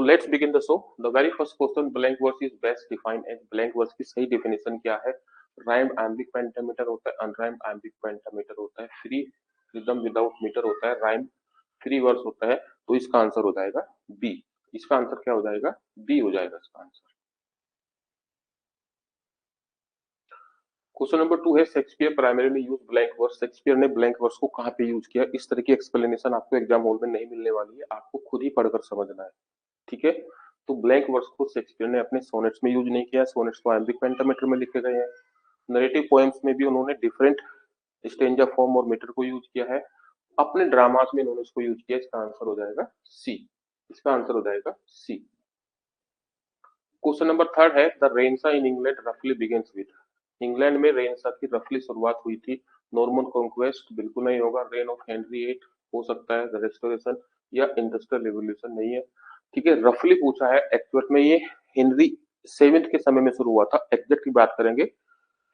Let's begin the show. The very first question, blank verse is best defined as. Blank verse की सही definition क्या है? Rhyme iambic pentameter होता है, अनराइम iambic pentameter होता है, फ्री रिदम विदाउट मीटर होता है, राइम फ्री वर्स होता है। तो इसका आंसर हो जाएगा बी। इसका आंसर क्या हो जाएगा? बी हो जाएगा इसका आंसर। क्वेश्चन नंबर 2 है, Shakespeare primarily use blank verse. Shakespeare ने ब्लैंक वर्स को कहाँ पे यूज किया? इस तरह की एक्सप्लेनेशन आपको एग्जाम हॉल में नहीं मिलने वाली है, आपको खुद ही पढ़कर समझना है। ठीक है, तो ब्लैंक वर्स को शेक्सपियर ने अपने सोनेट्स में यूज नहीं किया। सोनेट्स को आइम्बिक पेंटामीटर में लिखे गए हैं। नरेटिव पोएम्स में भी उन्होंने डिफरेंट स्टेंजा फॉर्म और मीटर को यूज किया है। अपने ड्रामास में इन्होंने इसको यूज किया। इसका आंसर हो जाएगा सी। इसका आंसर हो जाएगा सी। क्वेश्चन नंबर 3 है, द रेनेसां इन इंग्लैंड रफली बिगिंस विद। इंग्लैंड में रेनेसां की रफली शुरुआत हुई थी। नॉर्मन कॉन्क्वेस्ट बिल्कुल नहीं होगा। रेन ऑफ हेनरी 8 हो सकता है, द रेस्टोरेशन या इंडस्ट्रियल रिवॉल्यूशन नहीं है। ठीक है, रफली पूछा है। एक्चुअल में ये हेनरी 7 के समय में शुरू हुआ था। एग्जैक्ट की बात करेंगे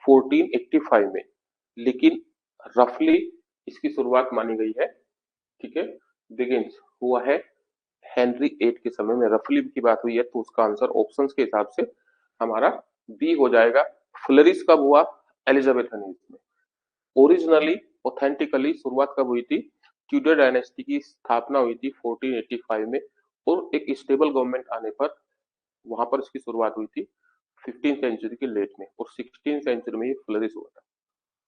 1485 में, लेकिन रफली इसकी शुरुआत मानी गई है। ठीक है, बिगिंस हुआ है हेनरी 8 के समय में, रफली की बात हुई है। तो उसका आंसर ऑप्शंस के हिसाब से हमारा बी हो जाएगा। फ्लरिश कब हुआ? एलिजाबेथन एज में। ओरिजिनली ऑथेंटिकली शुरुआत कब हुई थी? ट्यूडर डायनेस्टी की स्थापना हुई थी 1485 में, और एक स्टेबल गवर्नमेंट आने पर वहां पर इसकी शुरुआत हुई थी 15th सेंचुरी के लेट में, और 16th सेंचुरी में ये फ्लरिश हुआ था।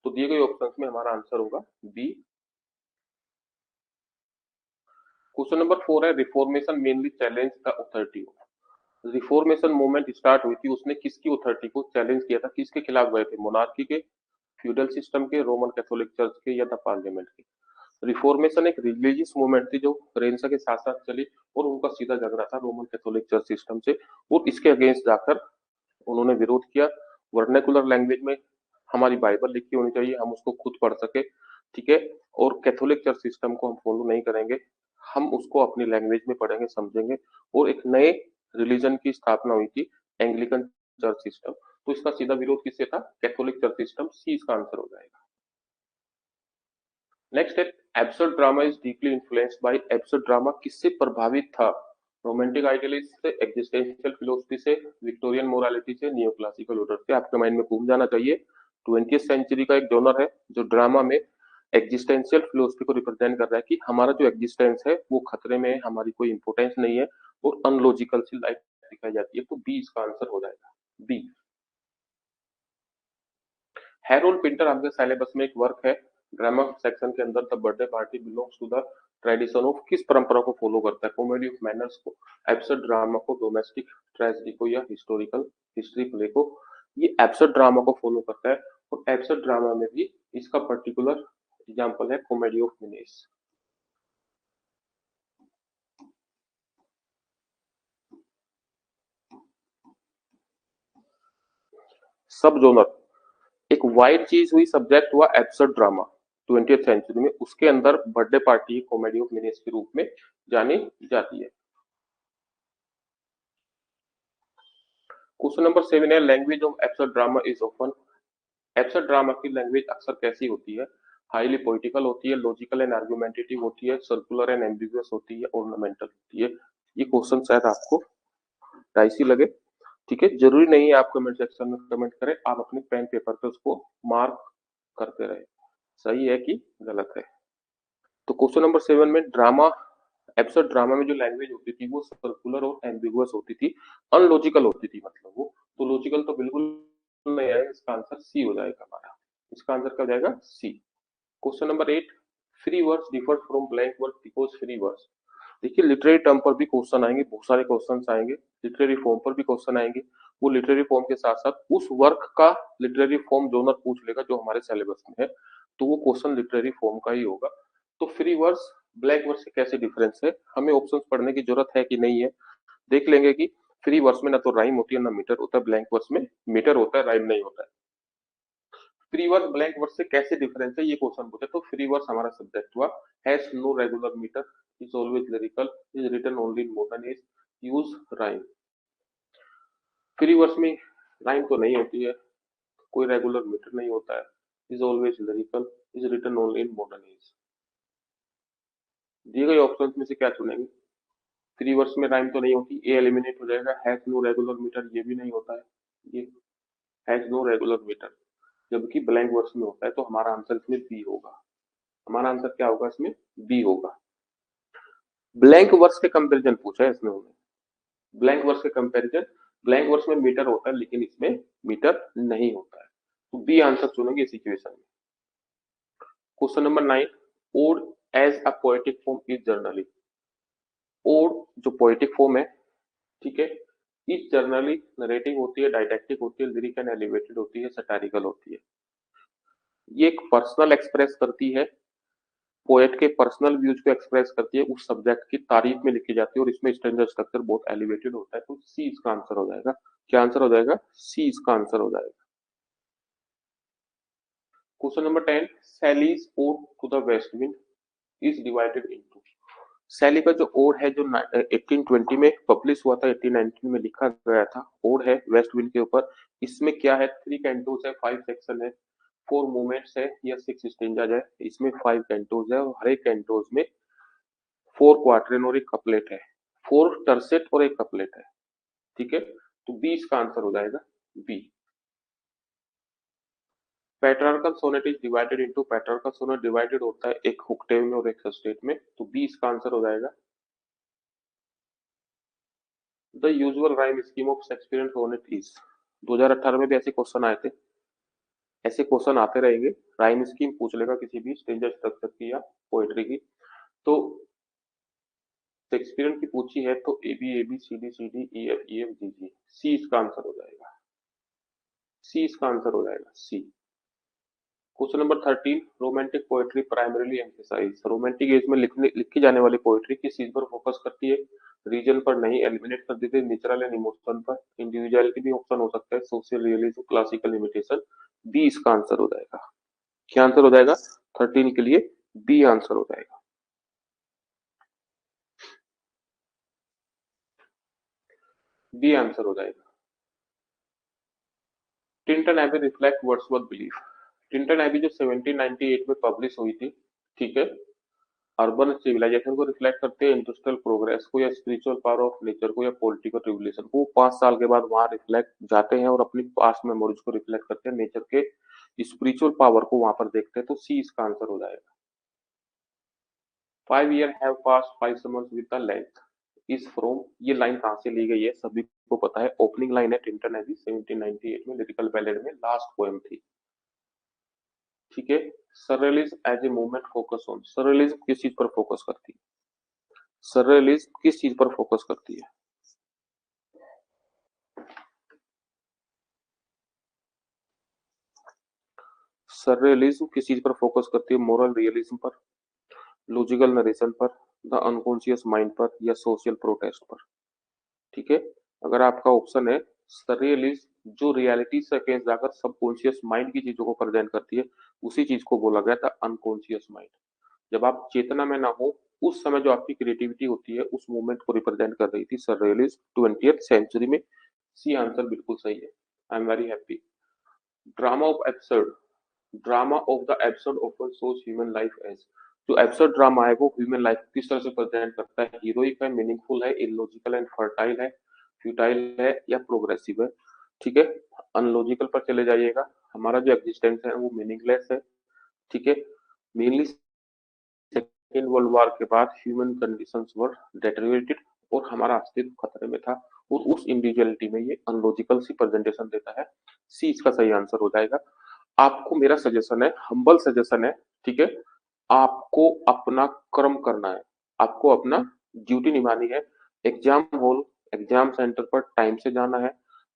तो दिए गए ऑप्शंस में हमारा आंसर होगा बी। क्वेश्चन नंबर 4 है, reformation mainly challenge the authority of. Reformation movement start हुई थी, उसने किसकी अथॉरिटी को चैलेंज किया था? किसके खिलाफ गए थे? मोनार्की के, फ्यूडल सिस्टम के, रोमन कैथोलिक चर्च के, या द पार्लियामेंट के? रिफॉर्मेशन एक रिलीजियस मूवमेंट थी जो रेनेसां के साथ साथ चली, और उनका सीधा झगड़ा था रोमन कैथोलिक चर्च सिस्टम से, और इसके अगेंस्ट जाकर उन्होंने विरोध किया। वर्नेकुलर लैंग्वेज में हमारी बाइबल लिखी होनी चाहिए, हम उसको खुद पढ़ सके। ठीक है, और कैथोलिक चर्च सिस्टम को हम फॉलो नहीं करेंगे, हम उसको अपनी लैंग्वेज में पढ़ेंगे, समझेंगे। और एक नए रिलीजन की स्थापना हुई थी, एंग्लिकन चर्च सिस्टम। तो इसका सीधा विरोध किससे था? Catholic church system. सी इसका आंसर हो जाएगा। नेक्स्ट है, absurd drama is deeply influenced by. Absurd drama किससे प्रभावित था? रोमांटिक आइडियलिज्म से, एग्जिस्टेंशियल फिलोसफी से, विक्टोरियन मोरालिटी से, नियो क्लासिकल ऑर्डर से? आपके माइंड में घूम जाना चाहिए। 20th सेंचुरी का एक जॉनर है जो ड्रामा में एग्जिस्टेंशियल फिलोसफी को रिप्रेजेंट कर रहा है कि हमारा जो एग्जिस्टेंस है वो खतरे में है, हमारी कोई इंपोर्टेंस नहीं है, और अनलॉजिकल सी लाइफ दिखाई जाती है। तो बी इसका आंसर हो जाएगा, बी। हैरोल्ड पिंटर आपके सिलेबस में एक वर्क है, ग्रामर सेक्शन के अंदर, the birthday party belongs to the tradition of. किस परंपरा को फॉलो करता है? कॉमेडी ऑफ मैनर्स को, एब्सर्ड ड्रामा को, डोमेस्टिक ट्रेजेडी को, या हिस्टोरिकल हिस्ट्री प्ले को? ये एब्सर्ड ड्रामा को फॉलो करता है, और एब्सर्ड ड्रामा में भी इसका पर्टिकुलर एग्जाम्पल है कॉमेडी ऑफ मिनेस। सब जोनर, एक वाइड चीज हुई, सब्जेक्ट हुआ एब्सर्ड ड्रामा 20th सेंचुरी में, उसके अंदर birthday party comedy of menace के रूप में जानी जाती है। क्वेश्चन नंबर 7 है, language of absurd drama is often. Absurd drama की लैंग्वेज अक्सर कैसी होती है? हाईली पोइटिकल होती है, लॉजिकल एंड आर्गुमेंटेटिव होती है, सर्कुलर एंड एम्बिगुअस होती है, ऑर्नामेंटल होती है? ये क्वेश्चन शायद आपको डाइसी लगे। ठीक है, जरूरी नहीं है आप कमेंट सेक्शन में कमेंट करें, आप अपने पेन पेपर पे उसको मार्क करते रहे, सही है कि गलत है। तो क्वेश्चन नंबर 7 में ड्रामा, एब्सर्ड ड्रामा में जो लैंग्वेज होती थी वो सर्कुलर और एम्बिगुअस होती थी, अनलॉजिकल होती थी, मतलब वो तो लॉजिकल तो बिल्कुल नहीं आएगा। इसका आंसर सी हो जाएगा हमारा। इसका आंसर क्या हो जाएगा? C. Question number 8, free words differ from blank word because free words. देखिए, लिटरेरी टर्म पर भी क्वेश्चन आएंगे, बहुत सारे क्वेश्चन आएंगे, लिटरेरी फॉर्म पर भी क्वेश्चन आएंगे। वो लिटरेरी फॉर्म के साथ साथ उस वर्क का लिटरेरी फॉर्म जोनर पूछ लेगा जो हमारे सिलेबस में है, तो वो क्वेश्चन लिटरेरी फॉर्म का ही होगा। तो फ्री वर्ड्स ब्लैंक वर्ड से कैसे डिफरेंस है, हमें ऑप्शंस पढ़ने की जरूरत है कि नहीं है? देख लेंगे कि फ्री वर्ड्स में ना तो राइम होती है ना मीटर होता है, ब्लैंक वर्ड्स में मीटर होता है, राइम नहीं होता है। फ्री वर्स ब्लैंक वर्स से कैसे डिफरेंस है, ये क्वेश्चन पूछे। तो फ्री वर्स हमारा सब्जेक्ट हुआ, has no regular metre, is always lyrical, is written only in modern age, use rhyme. Free verse में राइम तो नहीं होती है, कोई रेगुलर मीटर नहीं होता है, is always lyrical, is written only in modern age. दिए गए ऑप्शन में से क्या चुनेंगे? फ्री वर्ड्स में राइम तो नहीं होती, ए एलिमिनेट हो जाएगा। हैज नो रेगुलर मीटर, ये भी नहीं होता है, ये हैज नो रेगुलर मीटर, जबकि ब्लैंक वर्ड्स में होता है, तो हमारा आंसर इसमें बी होगा। हमारा आंसर क्या होगा इसमें? बी होगा। ब्लैंक वर्ड्स के कंपैरिजन पूछा है इसमें हमें, ब्लैंक वर्ड्स के कंपैरिजन। ब्लैंक वर्ड्स में मीटर होता है लेकिन इसमें मीटर नहीं होता है, तो बी आंसर चुनेंगे इस इक्वेशन में। Question number 9, ode as a poetic form is generally. Ode जो पोएटिक फॉर्म है, ठीक है, इस जनरली नरेटिव होती है, डायडेक्टिक होती है, लिरिक एंड एलिवेटेड होती है, सटारिकल होती है। ये एक पर्सनल एक्सप्रेस करती है, पोएट के पर्सनल व्यूज को एक्सप्रेस करती है, उस सब्जेक्ट की तारीफ में लिखी जाती है, और इसमें स्टैंडर्ड स्ट्रक्चर बहुत एलिवेटेड होता है, तो सी इसका आंसर हो जाएगा। क्या आंसर हो जाएगा? सी इसका आंसर हो जाएगा। Question number 10, Shelley's ode to the west wind is divided into. Shelley का जो ओड है, जो 1820 में पब्लिश हुआ था, 1819 में लिखा गया था, ओड है वेस्ट विंड के ऊपर। इसमें क्या है? 3 कैंटोस है, 5 सेक्शन है, 4 मूवमेंट्स है या 6 स्टेंजाज है। इसमें 5 कैंटोस है और हर एक कैंटोस में 4 क्वार्टरन और एक कपलेट है, 4 टर्सेट और एक कपलेट है, ठीक है, तो बी इसका आंसर हो जाएगा, B. Petrarchan sonnet is divided into. Petrarchan sonnet divided होता है एक हुक्टेव में और एक सस्टेट में, तो बी इसका आंसर हो जाएगा। The usual rhyme scheme of Shakespearean sonnet is. 2018 में भी ऐसे क्वेश्चन आए थे, ऐसे क्वेश्चन आते रहेंगे। राइम स्कीम पूछ लेगा किसी भी स्टेंजर स्ट्रक्चर की या पोएट्री की, तो शेक्सपियरियन की पूछी है तो A B C D E F G G, C इसका आंसर हो जाएगा, सी इसका आंसर हो जाएगा, C. Question number 13, romantic poetry primarily emphasise. Romantic age में लिखी जाने वाली पोएट्री किस चीज पर फोकस करती है? रीजन पर नहीं, एलिमिनेट कर देते, नेचुरल एंड इमोशन पर, इंडिविजुअलिटी भी ऑप्शन हो सकता है, social realism, classical imitation. B इसका आंसर हो जाएगा। क्या आंसर हो जाएगा? 13 के लिए बी आंसर हो जाएगा। बी आंसर हो जाएगा। Tintern Abbey reflect Wordsworth belief. Tintern Abbey जो 1798 में पब्लिश हुई थी, ठीक है, अर्बन सिविलाइजेशन को रिफ्लेक्ट करते हैं, इंडस्ट्रियल प्रोग्रेस को या स्पिरिचुअल पावर ऑफ नेचर को या पॉलिटिकल रिवोल्यूशन को। 5 साल के बाद वहां रिफ्लेक्ट जाते हैं और अपनी पास्ट मेमोरीज को रिफ्लेक्ट करते हैं, नेचर के स्पिरिचुअल पावर को वहां पर देखते हैं, तो सी इसका आंसर हो जाएगा। 5 years have passed 5 summers with the length is from। ये लाइन कहां से ली गई है सभी को पता है, ओपनिंग लाइन है टिंटन एबी 1798 में, लिरिकल बैलेड में लास्ट पोएम थी, ठीक है। Surrealism as a movement focus on. Surrealism किस चीज पर फोकस करती है? सररियलिज्म किस चीज पर फोकस करती है? सररियलिज्म किस चीज पर फोकस करती है? मोरल रियलिज्म पर, लॉजिकल नरेशन पर, द अनकॉन्शियस माइंड पर या सोशल प्रोटेस्ट पर, ठीक है। अगर आपका ऑप्शन है सररियलिज्म, जो रियलिटी से अगेंस्ट जाकर सबकॉन्शियस माइंड की चीजों को प्रेजेंट करती है, उसी चीज को बोला गया था अनकॉन्शियस माइंड। जब आप चेतना में ना हो, उस समय जो आपकी क्रिएटिविटी होती है, उस मूवमेंट को रिप्रेजेंट कर रही थी सररियलिज्म 20th सेंचुरी में। सी आंसर बिल्कुल सही है। I am very happy. Drama of absurd. Drama of the absurd often shows human life as. जो एब्सर्ड ड्रामा है वो ह्यूमन लाइफ किस तरह से प्रेजेंट करता है? हीरोइक है, मीनिंगफुल है, इलॉजिकल एंड फर्टाइल है, फ्यूटाइल है या प्रोग्रेसिव है, ठीक है। अनलॉजिकल पर चले जाइएगा, हमारा जो एग्जिस्टेंस है वो मीनिंगलेस है, ठीक है। मेनली सेकेंड वर्ल्ड वॉर के बाद ह्यूमन कंडीशंस वर डेटेरियोरेटेड और हमारा अस्तित्व खतरे में था, और उस इंडिविजुअलिटी में ये अनलॉजिकल सी प्रेजेंटेशन देता है। सी इसका सही आंसर हो जाएगा। आपको मेरा सजेशन है, हम्बल सजेशन है, ठीक है, आपको अपना कर्म करना है, आपको अपना ड्यूटी निभानी है। एग्जाम हॉल, एग्जाम सेंटर पर टाइम से जाना है,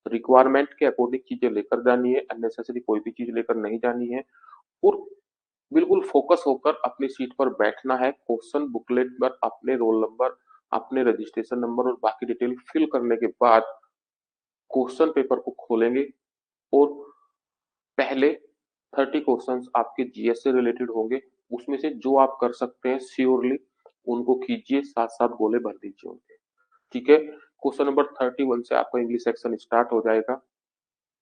रिक्वायरमेंट के अकॉर्डिंग चीजें लेकर जानी है, अननेसेसरी कोई भी चीज लेकर नहीं जानी है, और बिल्कुल फोकस होकर अपनी सीट पर बैठना है। क्वेश्चन बुकलेट पर अपने रोल नंबर, अपने रजिस्ट्रेशन नंबर और बाकी डिटेल फिल करने के बाद क्वेश्चन पेपर को खोलेंगे, और पहले 30 क्वेश्चंस आपके जीएस से रिलेटेड होंगे, उसमें से जो आप कर सकते हैं श्योरली उनको कीजिए, साथ साथ गोले भर दीजिए उनके, ठीक है। क्वेश्चन नंबर 31 से आपका इंग्लिश सेक्शन स्टार्ट हो जाएगा,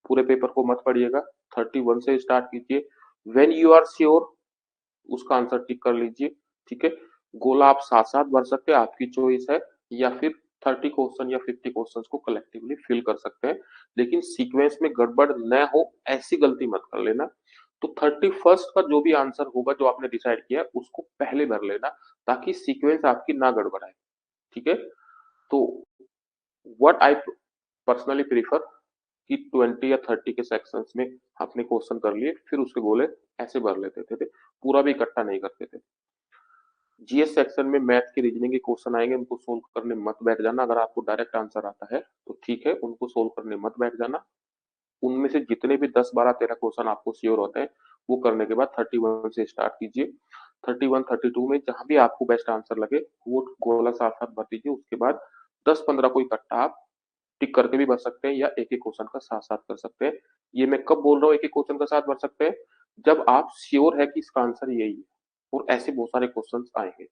पूरे पेपर को मत पढ़िएगा, 31 से स्टार्ट कीजिए। व्हेन यू आर श्योर उसका आंसर टिक कर लीजिए, ठीक है। गोला आप साथ साथ भर सकते हैं, आपकी चॉइस है, या फिर 30 क्वेश्चन या 50 क्वेश्चन को कलेक्टिवली फिल कर सकते हैं, लेकिन सीक्वेंस में गड़बड़ न हो ऐसी गलती मत कर लेना। तो 31st का जो भी आंसर होगा जो आपने डिसाइड किया उसको पहले भर लेना, ताकि सीक्वेंस आपकी ना गड़बड़ाए। ठीक है, तो व्हाट आई पर्सनली प्रीफर कि 20 या 30 के सेक्शंस में आपने क्वेश्चन कर लिए, फिर उसके गोले ऐसे भर लेते थे, पूरा भी इकट्ठा नहीं करते थे। जीएस सेक्शन में मैथ की रीजनिंग के क्वेश्चन आएंगे, उनको सोल्व करने मत बैठ जाना। अगर आपको डायरेक्ट आंसर आता है तो ठीक है, उनको सोल्व करने मत बैठ जाना। उनमें से जितने भी 10 12 13 क्वेश्चन आपको श्योर होते हैं वो करने के बाद 31 से स्टार्ट कीजिए। 31 32 में जहां भी आपको बेस्ट आंसर लगे वो गोला साथ साथ भर दीजिए। उसके बाद 10 15 को इकट्ठा आप टिक करके भी भर सकते हैं या एक एक क्वेश्चन का साथ साथ कर सकते हैं। ये मैं कब बोल रहा हूँ एक एक क्वेश्चन का साथ भर सकते हैं, जब आप श्योर है कि इसका आंसर यही है और ऐसे बहुत सारे क्वेश्चन आएंगे।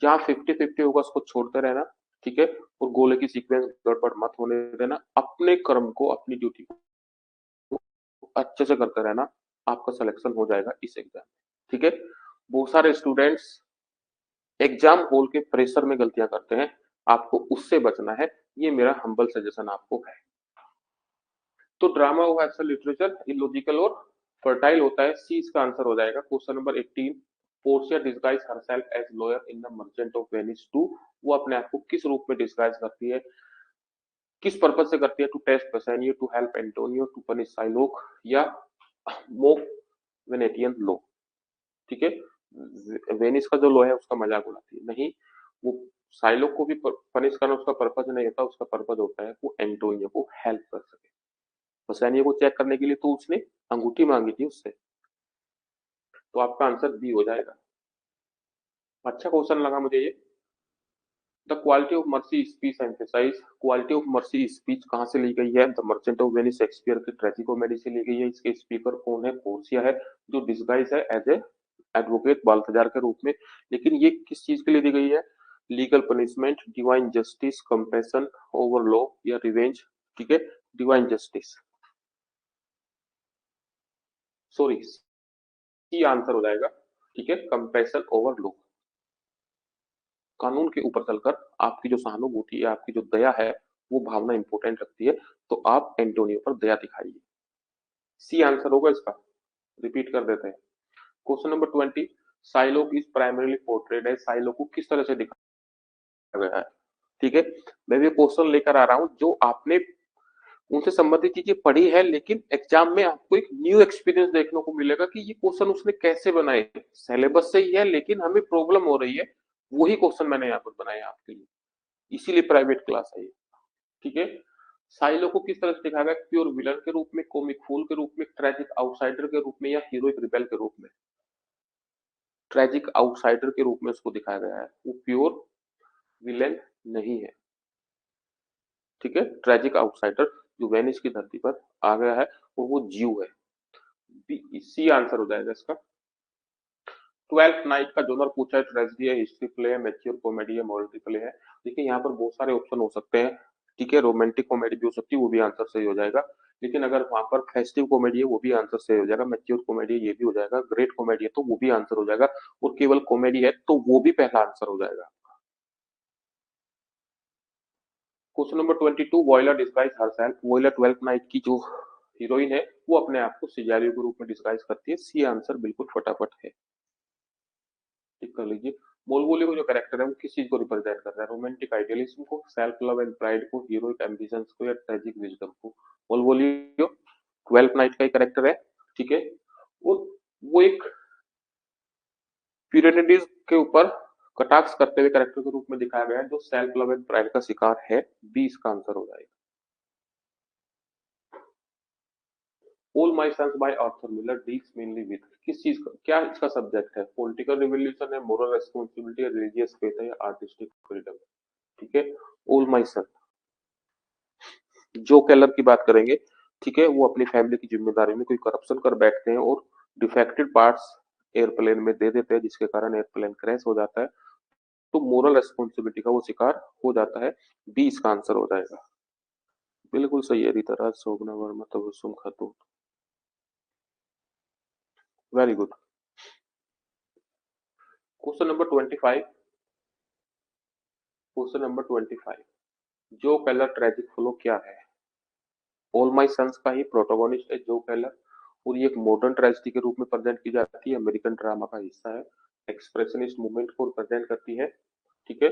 जहाँ 50-50 होगा उसको छोड़ते रहना। ठीक है, और गोले की सीक्वेंस गड़बड़ मत होने देना। अपने कर्म को, अपनी ड्यूटी को अच्छे से करते रहना। आपका सिलेक्शन हो जाएगा इस एग्जाम में। ठीक है, बहुत सारे स्टूडेंट्स एग्जाम हॉल के प्रेशर में गलतियां करते हैं, आपको उससे बचना है। ये मेरा हम्बल सजेशन आपको है। तो ड्रामा हुआ एक्शन लिटरेचर इलॉजिकल और फर्टाइल होता है। सी इसका आंसर हो जाएगा। Question number 18, Portia disguise herself as lawyer in the merchant of Venice 2। वो अपने आप को किस रूप में डिस्गाइज करती है, किस पर्पज से करती है? To test Bassanio, to help Antonio, to punish Shylock, या मोक वेनेटियन लो। ठीक है, वेनिस का जो लो है उसका मजाक उड़ाती है नहीं, वो साइलोक को भी पनिश करना उसका पर्पज नहीं होता। उसका पर्पज होता है वो एंटोनियो को हेल्प कर सके। बेसानियो को चेक करने के लिए तो उसने अंगूठी मांगी थी उससे। तो आपका आंसर बी हो जाएगा। अच्छा क्वेश्चन लगा मुझे ये। The quality of mercy speech emphasize. Quality of mercy speech कहाँ से ली गई है? The merchant of Venice Shakespeare की ट्रेजिकोमेडी से ली गई है। इसके स्पीकर कौन है? पोर्सिया है, जो डिस्गाइज है एज ए एडवोकेट बाल्थजार के रूप में। लेकिन ये किस चीज के लिए दी गई है? Legal punishment, divine justice, compassion over law, या रिवेंज। ठीक है, divine justice, sorry C answer हो जाएगा। ठीक है, कंपेशन ओवर लॉ। कानून के ऊपर चलकर आपकी जो सहानुभूति है, आपकी जो दया है, वो भावना इंपॉर्टेंट रखती है। तो आप एंटोनियो पर दया दिखाइए। सी आंसर होगा इसका। रिपीट कर देते हैं। Question number 20, Shylock is primarily portrait है। साइलोक को किस तरह से दिखाया गया है? ठीक है, मैं भी क्वेश्चन लेकर आ रहा हूं जो आपने उनसे संबंधित चीजें पढ़ी है, लेकिन एग्जाम में आपको एक न्यू एक्सपीरियंस देखने को मिलेगा कि ये क्वेश्चन उसने कैसे बनाए। सिलेबस से ही है लेकिन हमें प्रॉब्लम हो रही है, वही क्वेश्चन मैंने यहाँ पर बनाया आपके लिए, इसीलिए प्राइवेट क्लास है ये। ठीक है, साइलो को किस तरह से दिखाया गया? प्योर विलन के रूप में, कॉमिक फूल के रूप में, ट्रेजिक आउटसाइडर के रूप में, या हीरोइक रिबेल के रूप में? ट्रेजिक आउटसाइडर के रूप में उसको दिखाया गया है, वो प्योर विलेन नहीं है। ठीक है, ट्रेजिक आउटसाइडर जो वेनिस की धरती पर आ गया है और वो जीव है। सी आंसर हो जाएगा इसका। 12th नाइट का जोनर पूछा है, ट्रेजेडी है, हिस्ट्री प्ले है, मैच्योर कॉमेडी है, मॉरल प्ले है। देखिए यहाँ पर बहुत सारे ऑप्शन हो सकते हैं। ठीक है, रोमांटिक कॉमेडी भी हो सकती है, वो भी आंसर सही हो जाएगा। लेकिन अगर वहां पर फेस्टिव कॉमेडी है वो भी आंसर सही हो जाएगा। मैच्योर कॉमेडी है ये भी हो जाएगा। ग्रेट कॉमेडी है तो वो भी आंसर हो जाएगा। और केवल कॉमेडी है तो वो भी पहला आंसर हो जाएगा। Question number 22, voila disguise herself. Voila 12th night की जो हीरोइन है वो अपने आप को सिजारियो के रूप में डिस्गाइज करती है। सी आंसर बिल्कुल फटाफट है। टिक कर लीजिए। मोलवोलियो जो कैरेक्टर है वो किस चीज को रिप्रेजेंट कर रहा है? रोमांटिक आइडियलिज्म को, सेल्फ लव एंड प्राइड को, हीरोइक एम्बिशंस को, या ट्रेजिक विजडम को? मोलवोलियो 12th नाइट का ही कैरेक्टर है। ठीक है, और वो एक प्यूरिनिटीज के ऊपर कटाक्ष करते हुए कैरेक्टर के रूप में दिखाया गया है जो सेल्फ लव एंड प्राइड का शिकार है। बी इसका आंसर हो जाएगा। All my sons by Arthur Miller deals mainly with, किस चीज का, क्या इसका सब्जेक्ट है? पॉलिटिकल रिवॉल्यूशन है, मोरल रेस्पॉन्सिबिलिटी है, रिलीजियस फेथ है, या आर्टिस्टिक फ्रीडम? ठीक है, ऑल माय सन। जो केलर की बात करेंगे, ठीक है, वो अपनी फैमिली की जिम्मेदारी में कोई करप्शन कर बैठते हैं और डिफेक्टेड पार्ट्स एयरप्लेन में दे देते हैं, जिसके कारण एयरप्लेन क्रैश हो जाता है। तो मोरल रेस्पॉन्सिबिलिटी का वो शिकार हो जाता है। बी इसका आंसर हो जाएगा। बिल्कुल सही है रीताराज, शोभना वर्मा, तबस्सुम खातून। Very good. Question number 25, question number 25, जो कलर ट्रेजिक फ्लो क्या है? ऑल माय सन्स का ही प्रोटोगोनिस्ट है जो कलर, और ये एक मॉडर्न ट्रेजेडी के रूप में प्रेजेंट की जाती है, अमेरिकन ड्रामा का हिस्सा है, एक्सप्रेशनिस्ट मूवमेंट को रिप्रेजेंट करती है। ठीक है,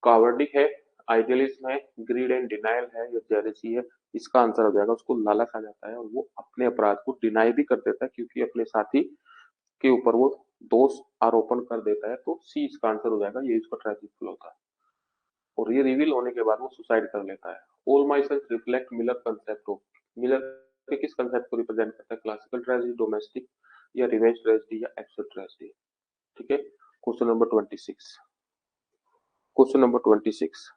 कावर्डिक है, आइडियलिज्म है, ग्रीड एंड डिनायल है या जेलसी है? इसका आंसर हो जाएगा, उसको लालच आ जाता है और वो अपने अपराध को डिनाई भी कर देता है क्योंकि अपने साथी के ऊपर वो दोष आरोपण कर देता है, तो सी इसका आंसर हो जाएगा, ये इसका ट्रेजिक फ्लो था। और ये रिवील होने के बाद वो सुसाइड कर लेता है। All my self reflect Miller concept of, Miller के किस कंसेप्ट को रिप्रेजेंट करता है? क्लासिकल ट्रेजेडी, डोमेस्टिक या रिवेंज ट्रेजेडी या एब्सर्ड ट्रेजेडी? ठीक है, क्वेश्चन नंबर 26, क्वेश्चन नंबर 26,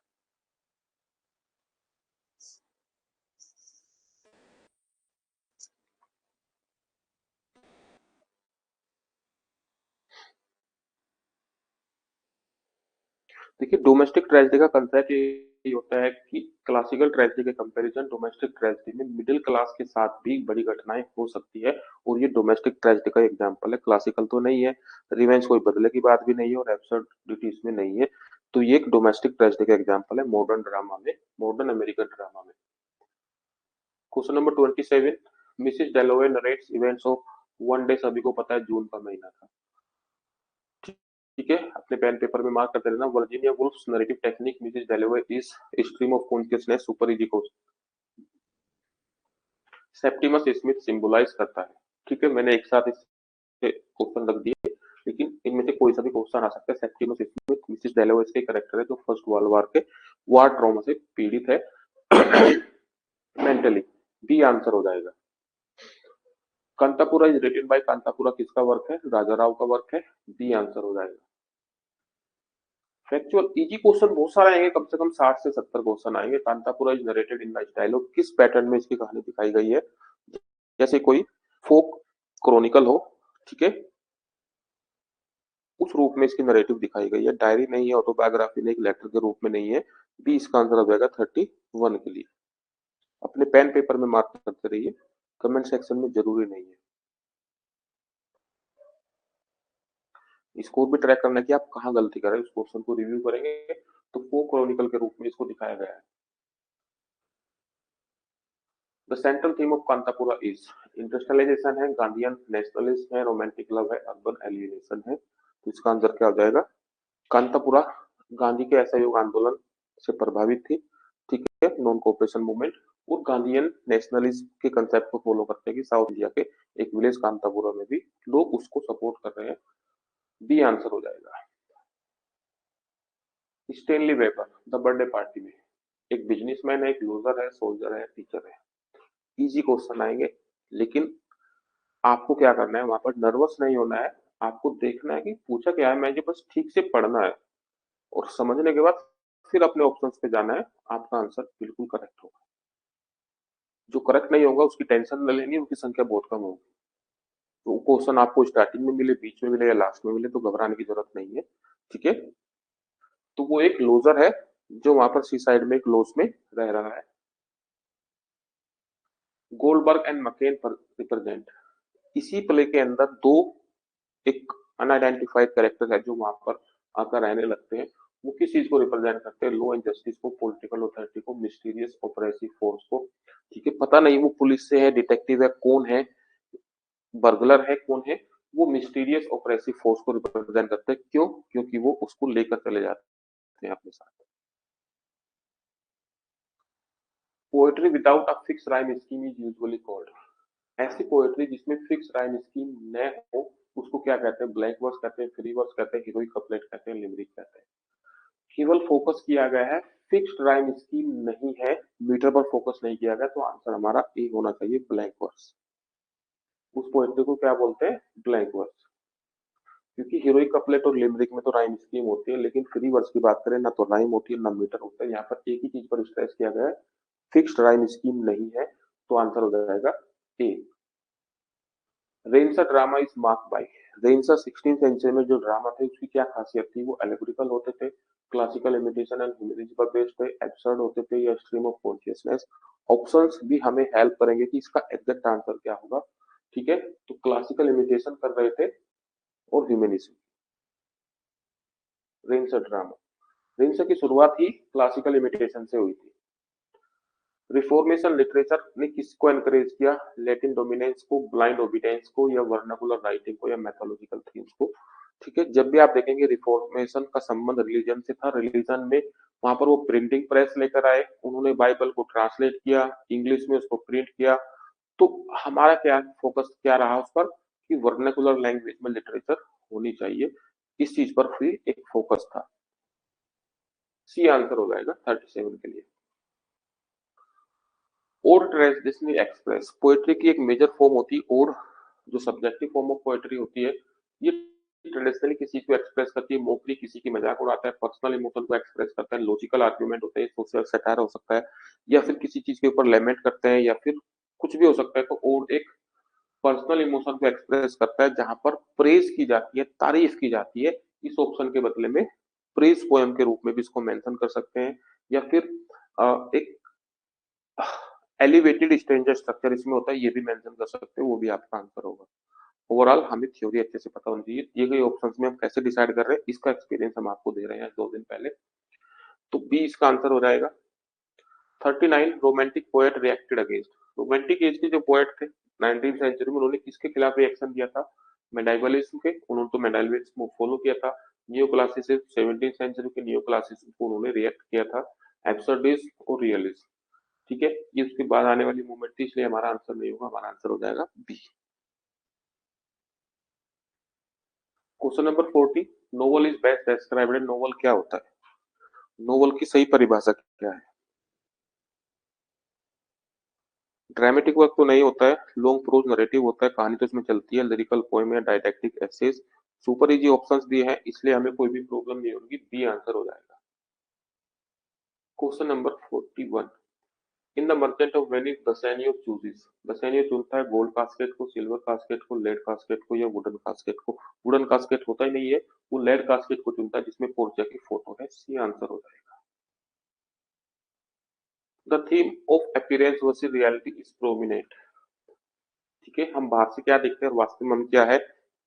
देखिए डोमेस्टिक ट्रेजेडी का कंसेप्ट ये होता है कि क्लासिकल ट्रेजेडी के कंपैरिजन डोमेस्टिक ट्रेजेडी में मिडिल क्लास के साथ भी बड़ी घटनाएं हो सकती है, और ये डोमेस्टिक ट्रेजेडी का एग्जांपल है, क्लासिकल तो नहीं है, रिवेंज कोई बदले की बात भी नहीं है और एब्सर्डिटी इसमें नहीं है, तो ये एक डोमेस्टिक ट्रेजेडी का एग्जांपल है मॉडर्न ड्रामा में, मॉडर्न अमेरिकन ड्रामा में। Question number 27, Mrs डेलोवे narrates events of one day, सभी को पता है जून का महीना था। ठीक है, अपने पेन पेपर में मार्क करते रहना। Virginia wolves narrative technique, Mrs डेलावे is stream of consciousness, super easy को सेप्टिमस स्मिथ सिंबलाइज करता है। ठीक है, मैंने एक साथ इससे क्वेश्चन रख दिए, लेकिन इनमें से कोई सा भी क्वेश्चन आ सकता है। सेप्टिमस स्मिथ मिसेस डेलावे के कैरेक्टर है जो फर्स्ट वर्ल्ड वॉर के वार ट्रॉमा से पीड़ित है मेंटली, बी आंसर हो जाएगा। Kanthapura is written by, Kanthapura किसका वर्क है? राजा राव का वर्क है, बी आंसर हो जाएगा। फैक्चुअल इजी क्वेश्चन बहुत सारे आएंगे, कम से कम 60 से 70 क्वेश्चन आएंगे। Kanthapura is narrated in my dialogue, किस पैटर्न में इसकी कहानी दिखाई गई है? जैसे कोई फोक क्रॉनिकल हो, ठीक है, उस रूप में इसकी नरेटिव दिखाई गई है, डायरी नहीं है, ऑटोबायोग्राफी नहीं, एक लेटर के रूप में नहीं है, बी इसका आंसर हो जाएगा 31 के लिए। अपने पेन पेपर में मार्क करते रहिए, कमेंट सेक्शन में जरूरी नहीं है। स्कोर भी ट्रैक करना कि आप कहाँ गलती कर रहे हैं, उस क्वेश्चन को रिव्यू करेंगे, तो फोक क्रॉनिकल के रूप में इसको दिखाया गया है। The central theme of Kanthapura is, industrialisation है, गांधीयन नेशनलिज्म है, रोमांटिक लव है, अर्बन एलियनेशन है, तो इसका आंसर क्या हो जाएगा? कांतापुरा गांधी के असहयोग आंदोलन से प्रभावित थी, ठीक है, नॉन कोऑपरेशन मूवमेंट, और गांधीयन नेशनलिज्म के कंसेप्ट को फॉलो करते हैं कि साउथ इंडिया के एक विलेज कांतापुरा में भी लोग उसको सपोर्ट कर रहे हैं, बी आंसर हो जाएगा। Stanley weber the birthday party में एक बिजनेसमैन है, एक लूजर है, सोल्जर है, टीचर है। इजी क्वेश्चन आएंगे, लेकिन आपको क्या करना है, वहां पर नर्वस नहीं होना है, आपको देखना है कि पूछा क्या है, मुझे बस ठीक से पढ़ना है और समझने के बाद फिर अपने ऑप्शंस पे जाना है, आपका आंसर बिल्कुल करेक्ट होगा। जो करेक्ट नहीं होगा उसकी टेंशन न लेनी, उनकी संख्या बहुत कम होगी। तो क्वेश्चन आपको स्टार्टिंग में मिले, बीच में मिले या लास्ट में मिले तो घबराने की जरूरत नहीं है। ठीक है, तो वो एक लूजर है जो वहां पर सी साइड में एक लॉस में रह रहा है। गोल्डबर्ग एंड मकेन पर रिप्रेजेंट, इसी प्ले के अंदर दो एक अनआइडेंटिफाइड कैरेक्टर है जो वहां पर आकर रहने लगते हैं, वो किस चीज को रिप्रेजेंट करते हैं? लॉ एंड जस्टिस को, पॉलिटिकल अथॉरिटी को, मिस्टीरियस ऑपरेसिव फोर्स को। ठीक है, पता नहीं वो पुलिस से है, डिटेक्टिव है, कौन है, बर्गलर है, कौन है, वो मिस्टीरियस ऑपरेसिव फोर्स को रिप्रेजेंट करते हैं। क्यों? क्योंकि वो उसको लेकर चले जाते हैं अपने साथ। Poetry without a fix rhyme scheme is usually called, ऐसी पोएट्री जिसमें फिक्स राइम स्कीम न हो उसको क्या कहते हैं? ब्लैंक वर्स कहते हैं, फ्री वर्स कहते हैं, हीरोइक कपलेट कहते हैं, लिमरिक कहते हैं। केवल फोकस किया गया है, फिक्स्ड राइम स्कीम नहीं है, मीटर पर फोकस नहीं किया गया, तो आंसर हमारा ए होना चाहिए, ब्लैंक वर्स। उस पोएट्री को क्या बोलते हैं? Blank verse. क्योंकि हीरोइक कपलेट और लिमरिक में तो राइम स्कीम होती है, लेकिन फ्री वर्स की बात करें ना तो राइम होती है ना मीटर होता है। यहाँ पर एक ही चीज पर स्ट्रेस किया गया है, फिक्स्ड राइम स्कीम नहीं है, तो आंसर हो जाएगा A. Renaissance drama is marked by, Renaissance 16th century में जो ड्रामा थे उसकी क्या खासियत थी? वो एलेगोरिकल होते थे, क्लासिकल इमिटेशन एंड ह्यूमरिज्म पर बेस्ड थे, एब्सर्ड होते थे, या स्ट्रीम ऑफ कॉन्शियसनेस? ऑप्शंस भी हमें हेल्प करेंगे कि इसका एग्जैक्ट आंसर क्या होगा। ठीक है, तो क्लासिकल इमिटेशन कर रहे थे और ह्यूमनिज्म, रेंसा ड्रामा। रिनेसां की शुरुआत ही क्लासिकल इमिटेशन से हुई थी। रिफॉर्मेशन लिटरेचर ने किसको एनकरेज किया? लैटिन डोमिनेंस को, ब्लाइंड ओबीडियंस को, या वर्नाकुलर राइटिंग को, या मैथोलॉजिकल थीम्स को। ठीक है, जब भी आप देखेंगे रिफॉर्मेशन का संबंध रिलीजन से था, रिलीजन में वहां पर वो प्रिंटिंग प्रेस लेकर आए, उन्होंने बाइबल को ट्रांसलेट किया, इंग्लिश में उसको प्रिंट किया। तो हमारा क्या फोकस क्या रहा उस पर कि वर्नाकुलर लैंग्वेज में लिटरेचर होनी चाहिए, इस चीज पर फिर एक फोकस था। सी आंसर हो जाएगा 37 के लिए। ओड ट्रेडिशनली एक्सप्रेस पोएट्री की एक मेजर फॉर्म होती है ओड, जो सब्जेक्टिव फॉर्म ऑफ पोएट्री होती है। ये ट्रेडिशनली किसी को एक्सप्रेस करती है, मोकरी किसी की मजाक उड़ाता है, पर्सनल इमोशन को एक्सप्रेस करता है, लॉजिकल आर्गुमेंट होते हैं, सोशल सटायर हो सकता है, या फिर किसी चीज के ऊपर लेमेंट करते हैं, या फिर कुछ भी हो सकता है। तो ओड एक पर्सनल इमोशन को एक्सप्रेस करता है, जहां पर प्रेज की जाती है, तारीफ की जाती है। इस ऑप्शन के बदले में प्रेज पोएम के रूप में भी इसको मेंशन कर सकते हैं, या फिर एक एलिवेटेड स्ट्रेंजर स्ट्रक्चर इसमें होता है, ये भी मेंशन कर सकते हैं, वो भी आपका आंसर होगा। ओवरऑल हमें थ्योरी अच्छे से पता होनी चाहिए, दिए गए ऑप्शंस में हम कैसे डिसाइड कर रहे हैं, इसका एक्सपीरियंस हम आपको दे रहे हैं 2 दिन पहले। तो बी इसका आंसर हो जाएगा। 39 romantic poet reacted against. Romantic as के जो पोएट थे 19th सेंचुरी में, उन्होंने किसके खिलाफ रिएक्शन दिया था? मेडाइवलिज्म के। उन्होंने तो मेडाइवलिज्म को फॉलो किया था। नियो क्लासिसिज्म 17th सेंचुरी के नियो क्लासिसिज्म को उन्होंने रिएक्ट किया था। एब्सर्डिज्म और रियलिज्म। ठीक है, ये उसके बाद आने वाली मूवमेंट थी, इसलिए हमारा आंसर नहीं होगा, हमारा आंसर हो जाएगा B. Question number 40, novel is best described. Novel क्या होता है? नोवेल की सही परिभाषा क्या है? ड्रामेटिक वर्क तो नहीं होता है, लॉन्ग प्रोज नरेटिव होता है, कहानी तो इसमें चलती है, लिरिकल पोएम या डायडेक्टिक एसेज। सुपर इजी ऑप्शंस दिए हैं, इसलिए हमें कोई भी प्रॉब्लम नहीं होगी, बी आंसर हो जाएगा। Question number 41, in the merchant of Venice Bassanio chooses. Bassanio चुनता है गोल्ड कास्केट को, सिल्वर कास्केट को, लेड कास्केट को, या वुडन कास्केट को। वुडन कास्केट होता ही नहीं है, वो लेड कास्केट को चुनता है जिसमें पोर्चा की फोटो है। सी आंसर हो जाएगा। The theme of appearance versus reality is prominent. ठीक है, हम बाहर से क्या देखते हैं और वास्तव में हम क्या है,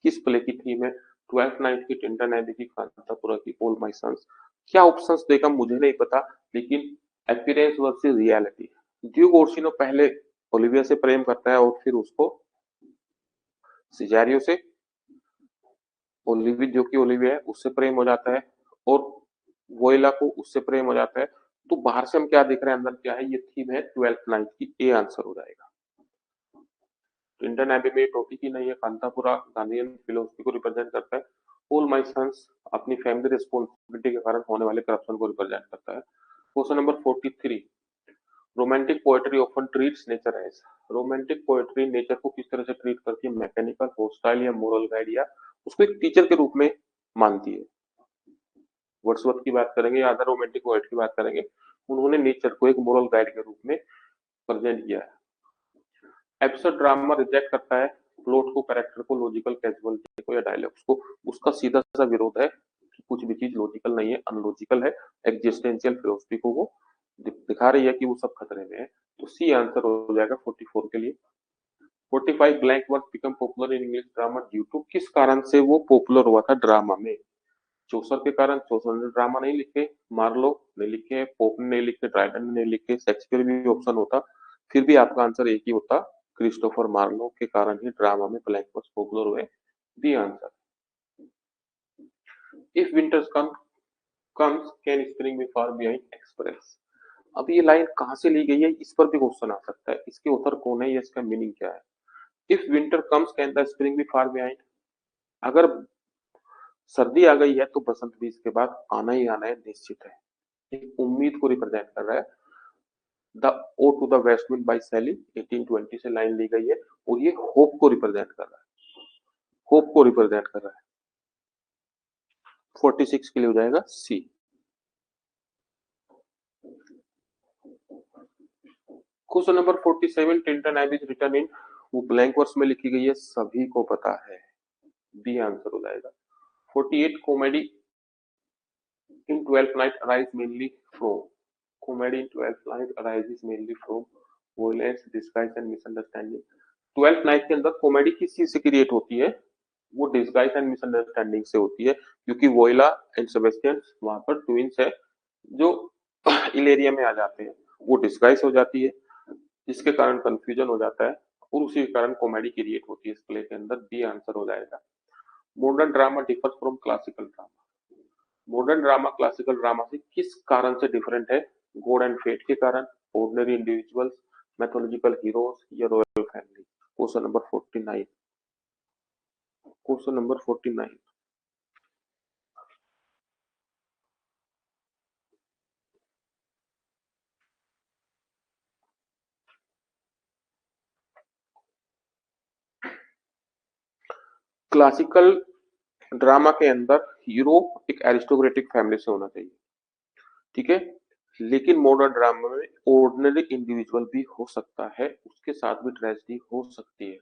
किस प्ले की थीम है? ट्वेल्थ नाइट की, टिंटन एबी की, कांतापुरा की, ऑल माय सन्स। क्या ऑप्शंस देगा मुझे नहीं पता, लेकिन अपीयरेंस वर्सेस रियलिटी। ड्यूक ओर्सिनो पहले ओलिविया से प्रेम करता है और फिर उसको सिजारियो से, ओलिविया जो कि ओलिविया है उससे प्रेम हो जाता है, और वोइला को उससे प्रेम हो जाता है। तो बाहर से हम क्या देख रहे हैं, अंदर क्या है, ये थीम है ट्वेल्थ नाइट की। ए आंसर हो जाएगा। इंडियन एबी में टोपी की नहीं है, कांतापुरा गांधीयन फिलोसफी को रिप्रेजेंट करता है। ऑल माय सन्स अपनी फैमिली रिस्पॉन्सिबिलिटी के कारण होने वाले करप्शन को रिप्रेजेंट करता है। Question number 43, romantic poetry often treats nature as. Romantic poetry nature को किस तरह से ट्रीट करती है? मैकेनिकल, होस्टाइल, या मोरल गाइड, या उसको एक टीचर के रूप में मानती है। वर्ड्सवर्थ की बात करेंगे या अदर रोमांटिक पोएट की बात करेंगे, उन्होंने नेचर को एक मोरल गाइड के रूप में प्रेजेंट किया है। एब्सर्ड ड्रामा रिजेक्ट करता है प्लॉट को, कैरेक्टर को, लॉजिकल कैजुअलिटी को, या डायलॉग्स को। उसका सीधा सा विरोध है कि कुछ भी चीज लॉजिकल नहीं है, अनलॉजिकल है। एग्जिस्टेंशियल फिलोसफी को वो दिखा रही है कि वो सब खतरे में है। तो सी आंसर हो जाएगा 44 के लिए। 45, blank work become popular in English drama due to. किस कारण से वो पॉपुलर हुआ था ड्रामा में? चौसर के कारण। चौसर ने ड्रामा नहीं लिखे, मार्लो ने लिखे, पोप ने नहीं लिखे, ड्राइडन ने नहीं लिखे, शेक्सपियर भी ऑप्शन होता, फिर भी आपका आंसर एक ही होता, क्रिस्टोफर मार्लो के कारण ही ड्रामा में ब्लैंक वर्स पॉपुलर हुए। The answer. If winters comes can spring be far behind express. अब ये लाइन कहां से ली गई है, इस पर भी क्वेश्चन आ सकता है। इसके ऑथर कौन है या इसका मीनिंग क्या है? If winter comes can the spring be far behind. अगर सर्दी आ गई है तो बसंत भी इसके बाद आना ही आना है, निश्चित है। एक उम्मीद को रिप्रेजेंट कर रहा है। The ode to the west wind by Shelley 1820 से लाइन ली गई है, और ये होप को रिप्रेजेंट कर रहा है। होप को रिप्रेजेंट कर रहा है। 46 के लिए हो जाएगा C. Question number 47, Tintern abbey written in. वो ब्लैंक वर्स में लिखी गई है, सभी को पता है। बी आंसर हो जाएगा। 48, comedy in twelfth night arise mainly from. Comedy in twelfth night arises mainly from violence, disguise and misunderstanding. Twelfth night के अंदर कॉमेडी किस चीज से क्रिएट होती है? वो डिस्गाइज एंड मिसअंडरस्टैंडिंग से होती है, क्योंकि वोइला एंड सेबेस्टियन वहां पर ट्विंस है जो इलेरिया में आ जाते हैं, वो डिस्गाइज हो जाती है, जिसके कारण कंफ्यूजन हो जाता है और उसी के कारण कॉमेडी क्रिएट होती है इस प्ले के अंदर। बी आंसर हो जाएगा। Modern drama differs from classical drama. Modern drama classical drama से किस कारण से डिफरेंट है? गॉड एंड फेट के कारण, ऑर्डिनरी इंडिविजुअल्स, मैथोलॉजिकल हीरोज या royal family. Question number 49। Question number 49। Classical drama के अंदर हीरो एक एरिस्टोक्रेटिक फैमिली से होना चाहिए, ठीक है, लेकिन मॉडर्न ड्रामा में ऑर्डिनरी इंडिविजुअल भी हो सकता है, उसके साथ भी ट्रेजेडी हो सकती है।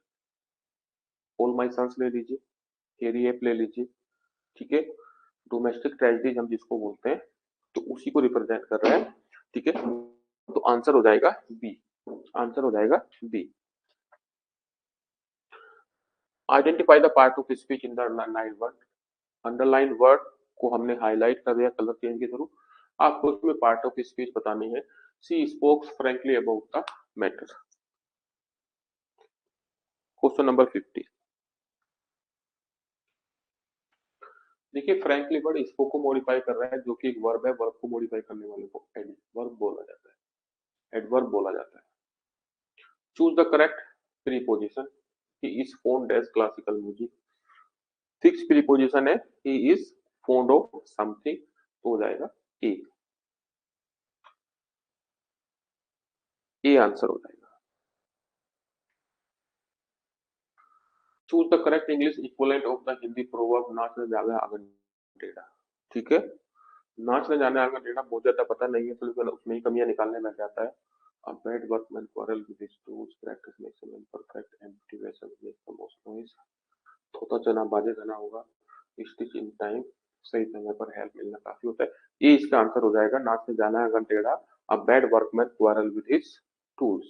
ऑल माय सन्स ले लीजिए, कैरी एप ले लीजिए, ठीक है, डोमेस्टिक ट्रेजेडी हम जिसको बोलते हैं, तो उसी को रिप्रेजेंट कर रहा है, ठीक है। तो आंसर हो जाएगा बी। आंसर हो जाएगा B. Identify the part of speech in the underline word. Underline word को हमने हाईलाइट कर दिया कलर चेंज के थ्रू। आपको उसमें पार्ट ऑफ स्पीच बतानी है। She spoke frankly about the matter. Question number 50। देखिए फ्रैंकली वर्ड स्पोक को मॉडिफाई कर रहा है, जो कि एक वर्ब है, वर्ब को मॉडिफाई करने वाले को एडवर्ब बोला जाता है, एडवर्ब बोला जाता है। Choose the correct preposition. He is fond as classical music. Fix preposition है, he is fond of something, तो हो जाएगा ए। ए आंसर हो जाएगा। Choose the correct English equivalent of the Hindi proverb नाचने जावे आंगन टेढ़ा। ठीक है, नाचने जाने आंगन टेढ़ा बहुत ज्यादा पता नहीं है, तो लेकिन उसमें ही कमियां निकालने लग जाता है। A bad workman quarrel with his tools, practice makes him imperfect, empty vessel makes the most noise. थोता चना बाजे गाना होगा, स्टिच इन टाइम, सही समय पर हेल्प मिलना काफी होता है। ये इसका आंसर हो जाएगा, नाचने जाना है आंगन टेढ़ा। A bad workman quarrel with his tools.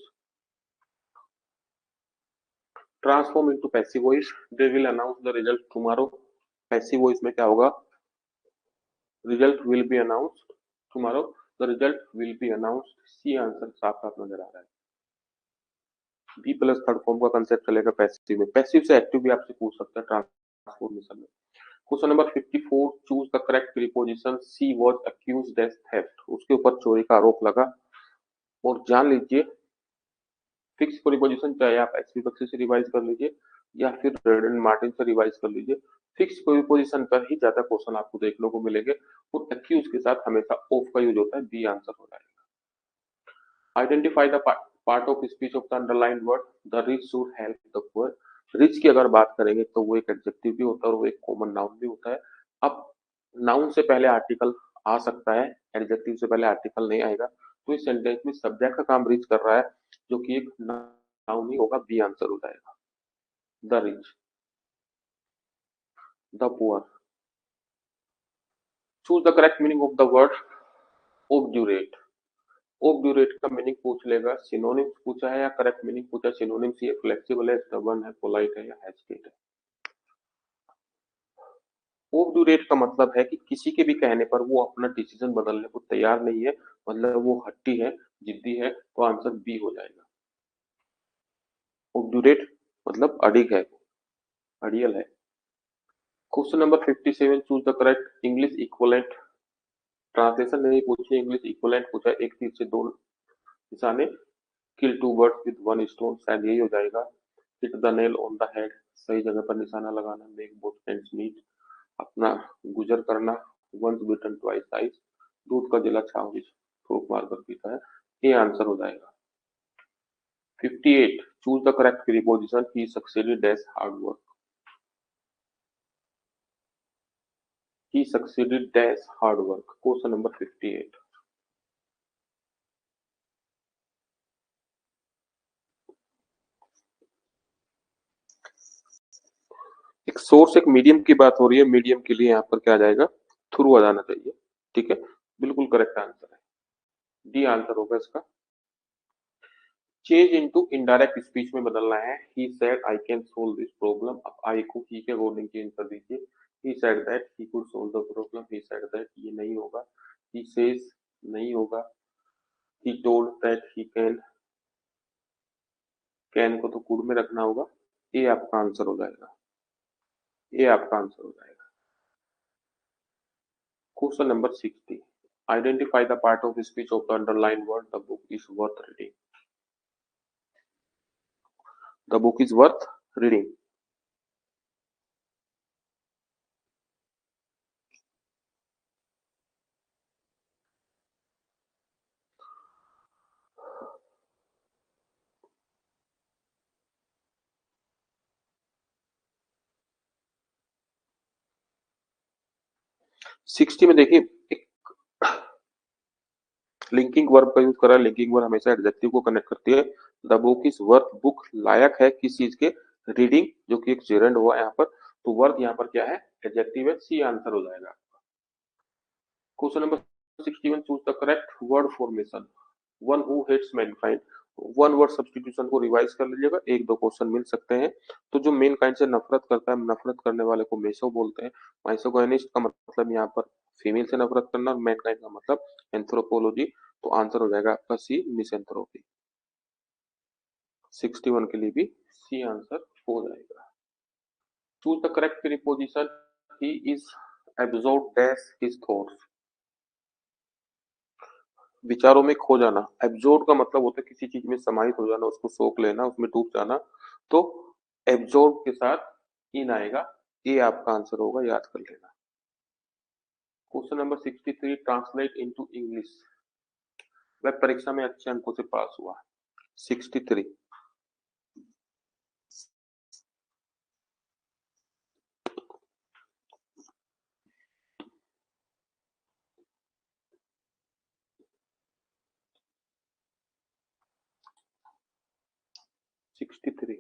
Transform into passive voice. They will announce the result tomorrow. Passive voice में क्या होगा? Result will be announced tomorrow. The result will be announced. C answer साफ साफ नजर आ रहा है। B plus third form का कंसेप्ट चलेगा पैसिव में। पैसिव से एक्टिव भी आपसे पूछ सकता है ट्रांसफॉर्मेशन में। Question number 54। Choose the correct preposition. She was accused as theft. उसके ऊपर चोरी का आरोप लगा। और जान लीजिए फिक्स प्रीपोजिशन, चाहे आप एचपी बक्सी से रिवाइज कर लीजिए या फिर रेड मार्टिन से रिवाइज कर लीजिए, फिक्स प्रीपोजिशन पर ही ज्यादा क्वेश्चन आपको देखने को मिलेंगे और एक्यूज के साथ हमेशा ऑफ का यूज होता है। बी आंसर हो जाएगा। Identify the part of speech of the underline word. The rich should help the poor. Rich की अगर बात करेंगे तो वो एक एडजेक्टिव भी होता है और वो एक कॉमन नाउन भी होता है। अब नाउन से पहले आर्टिकल आ सकता है, एडजेक्टिव से पहले आर्टिकल नहीं आएगा, तो इस सेंटेंस में सब्जेक्ट का काम रिच कर रहा है, जो कि एक नाउन ही होगा। बी आंसर हो जाएगा। The rich, the poor. Choose the correct meaning of the word obdurate. Obdurate का मीनिंग पूछ लेगा, सिनोनिम्स पूछा है या करेक्ट मीनिंग पूछा है। सिनोनिम्स ये फ्लेक्सिबल है, स्टबर्न है, पोलाइट है या हेजिटेट है। ऑब्ड्यूरेट का मतलब है कि किसी के भी कहने पर वो अपना डिसीजन बदलने को तैयार नहीं है, मतलब वो हट्टी है, जिद्दी है, तो आंसर बी हो जाएगा। ऑब्ड्यूरेट मतलब अडिग है, अड़ियल है। Question number 57। Choose the correct English equivalent. Translation नहीं पूछी, इंग्लिश इक्विवेलेंट पूछा है। एक तीर से दो निशाने, kill two birds with one stone, शायद यही हो जाएगा। Hit the nail on the head, सही जगह पर निशाना लगाना। मेक बोथ एंड्स मीट, अपना गुजर करना। वंस बिटन ट्वाइस आइस, दूध का जिला छावनी फूंक मार कर पीता है। ये आंसर हो जाएगा। 58। Choose the correct preposition. He succeeded dash hard work. He succeeded dash hard work. Question number 58। एक सोर्स एक मीडियम की बात हो रही है, मीडियम के लिए यहाँ पर क्या आ जाएगा? थ्रू आ जाना चाहिए, ठीक है, बिल्कुल करेक्ट आंसर है। डी आंसर होगा इसका। चेंज इनटू इनडायरेक्ट स्पीच में बदलना है। He said I can solve this problem. अब आई को ही के अकॉर्डिंग चेंज कर दीजिए। He said that he could solve the problem. He said that ये नहीं होगा। ही सेज नहीं होगा। He told that he can को तो कुड में रखना होगा। ये आपका आंसर हो जाएगा। ये आपका आंसर हो जाएगा। Question number 60। Identify the part of speech of the underline word the book is worth reading. The book is worth reading. 60 में देखिए एक लिंकिंग वर्ब का यूज करा है। लिंकिंग वर्ब हमेशा एडजेक्टिव को कनेक्ट करती है। The book is worth, book लायक है किस चीज के, रीडिंग, जो कि एक जेरेंड हुआ यहाँ पर। तो वर्थ यहाँ पर क्या है, एडजेक्टिव है। सी आंसर हो जाएगा। Question number 61। Choose the correct word formation. One who hates mankind. One word substitution को रिवाइज कर लीजिएगा, एक दो क्वेश्चन मिल सकते हैं। तो जो मेन काइंड से नफरत करता है, नफरत करने वाले को मेसो बोलते हैं। माइसोगोनिस्ट का मतलब यहाँ पर फीमेल से नफरत करना, और मैन काइंड का मतलब एंथ्रोपोलॉजी। तो आंसर हो जाएगा आपका सी, मिसएंथ्रोपी। 61 के लिए भी सी आंसर हो जाएगा। Choose the correct preposition. He is absorb dash his thoughts. विचारों में खो जाना। एब्जॉर्ब का मतलब होता है किसी चीज में समाहित हो जाना, उसको सोख लेना, उसमें डूब जाना। तो एब्जॉर्ब के साथ इन आएगा। ये आपका आंसर होगा, याद कर लेना। Question number 63। Translate into English. वह परीक्षा में अच्छे अंकों से पास हुआ। 63। 63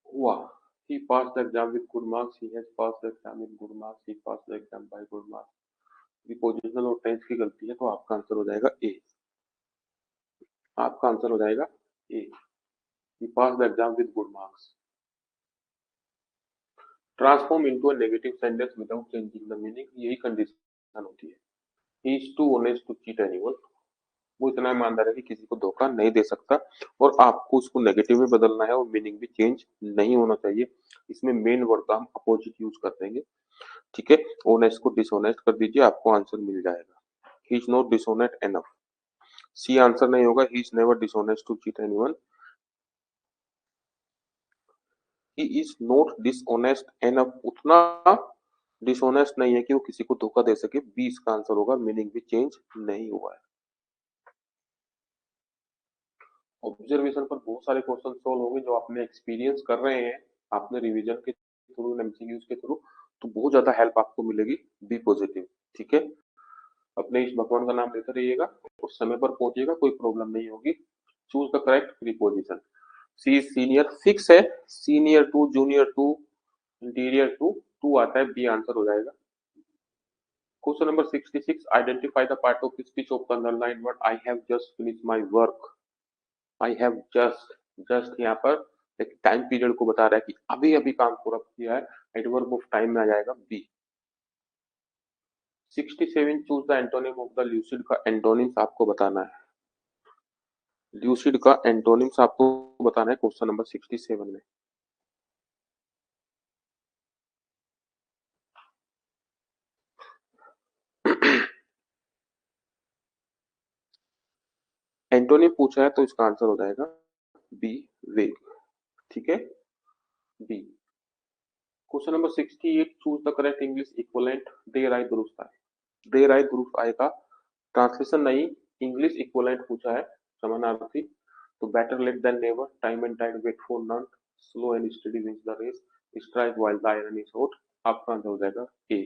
हुआ। He passed the exam with good marks. He has passed the exam with good marks. He passed the exam by good marks. Prepositional और टेंस की गलती है, तो आपका आंसर हो जाएगा ए। आपका आंसर हो जाएगा A. He passed the exam with good marks. Transform into a negative sentence without changing the meaning. यही कंडीशन होती है। He is too honest to cheat anyone. वो इतना ईमानदार है कि किसी को धोखा नहीं दे सकता। और आपको उसको नेगेटिव में बदलना है, और मीनिंग भी चेंज नहीं होना चाहिए। इसमें मेन वर्ड का हम अपोजिट यूज कर देंगे। ठीक है, ऑनेस्ट को डिसऑनेस्ट कर दीजिए, आपको आंसर मिल जाएगा। He is not dishonest enough. C answer नहीं होगा। He is never dishonest to cheat anyone. He is not dishonest enough, उतना डिसऑनेस्ट नहीं है कि वो किसी को धोखा दे सके। बी इसका आंसर होगा, मीनिंग भी चेंज नहीं हुआ है। ऑब्जर्वेशन पर बहुत सारे क्वेश्चन सोल्व होंगे जो आपने एक्सपीरियंस कर रहे हैं, आपने रिवीजन के थ्रू, एमसीक्यूज के थ्रू। तो बहुत ज्यादा हेल्प आपको मिलेगी। Be positive. ठीक है, अपने इस भगवान का नाम लेते रहिएगा और समय पर पहुंचिएगा, कोई प्रॉब्लम नहीं होगी। Choose the correct preposition. C senior fix है। Senior to, junior to, interior to, to आता है। बी आंसर हो जाएगा। Question number 66। Identify the part of speech of the underline word I have just finish my work. I have just, just यहाँ पर एक time period को बता रहा है कि अभी अभी काम पूरा किया है। एडवर्ब ऑफ टाइम में आ जाएगा B. 67। Choose the antonym of the lucid का एंटोनिम्स आपको बताना है। ल्यूसिड का एंटोनिम्स आपको बताना है क्वेश्चन नंबर 67 में। एंटोनिम पूछा है तो इसका आंसर हो जाएगा बी, वेग। ठीक है, B. Question number 68। Choose the correct English equivalent. देयर आई दुरुस्त आए। देयर आई दुरुस्त आए का ट्रांसलेशन नहीं, इंग्लिश इक्विवेलेंट पूछा है, समानार्थी। तो better late than never, time and tide wait for none, slow and steady wins the race, strike while the iron is hot. आपका आंसर हो जाएगा A.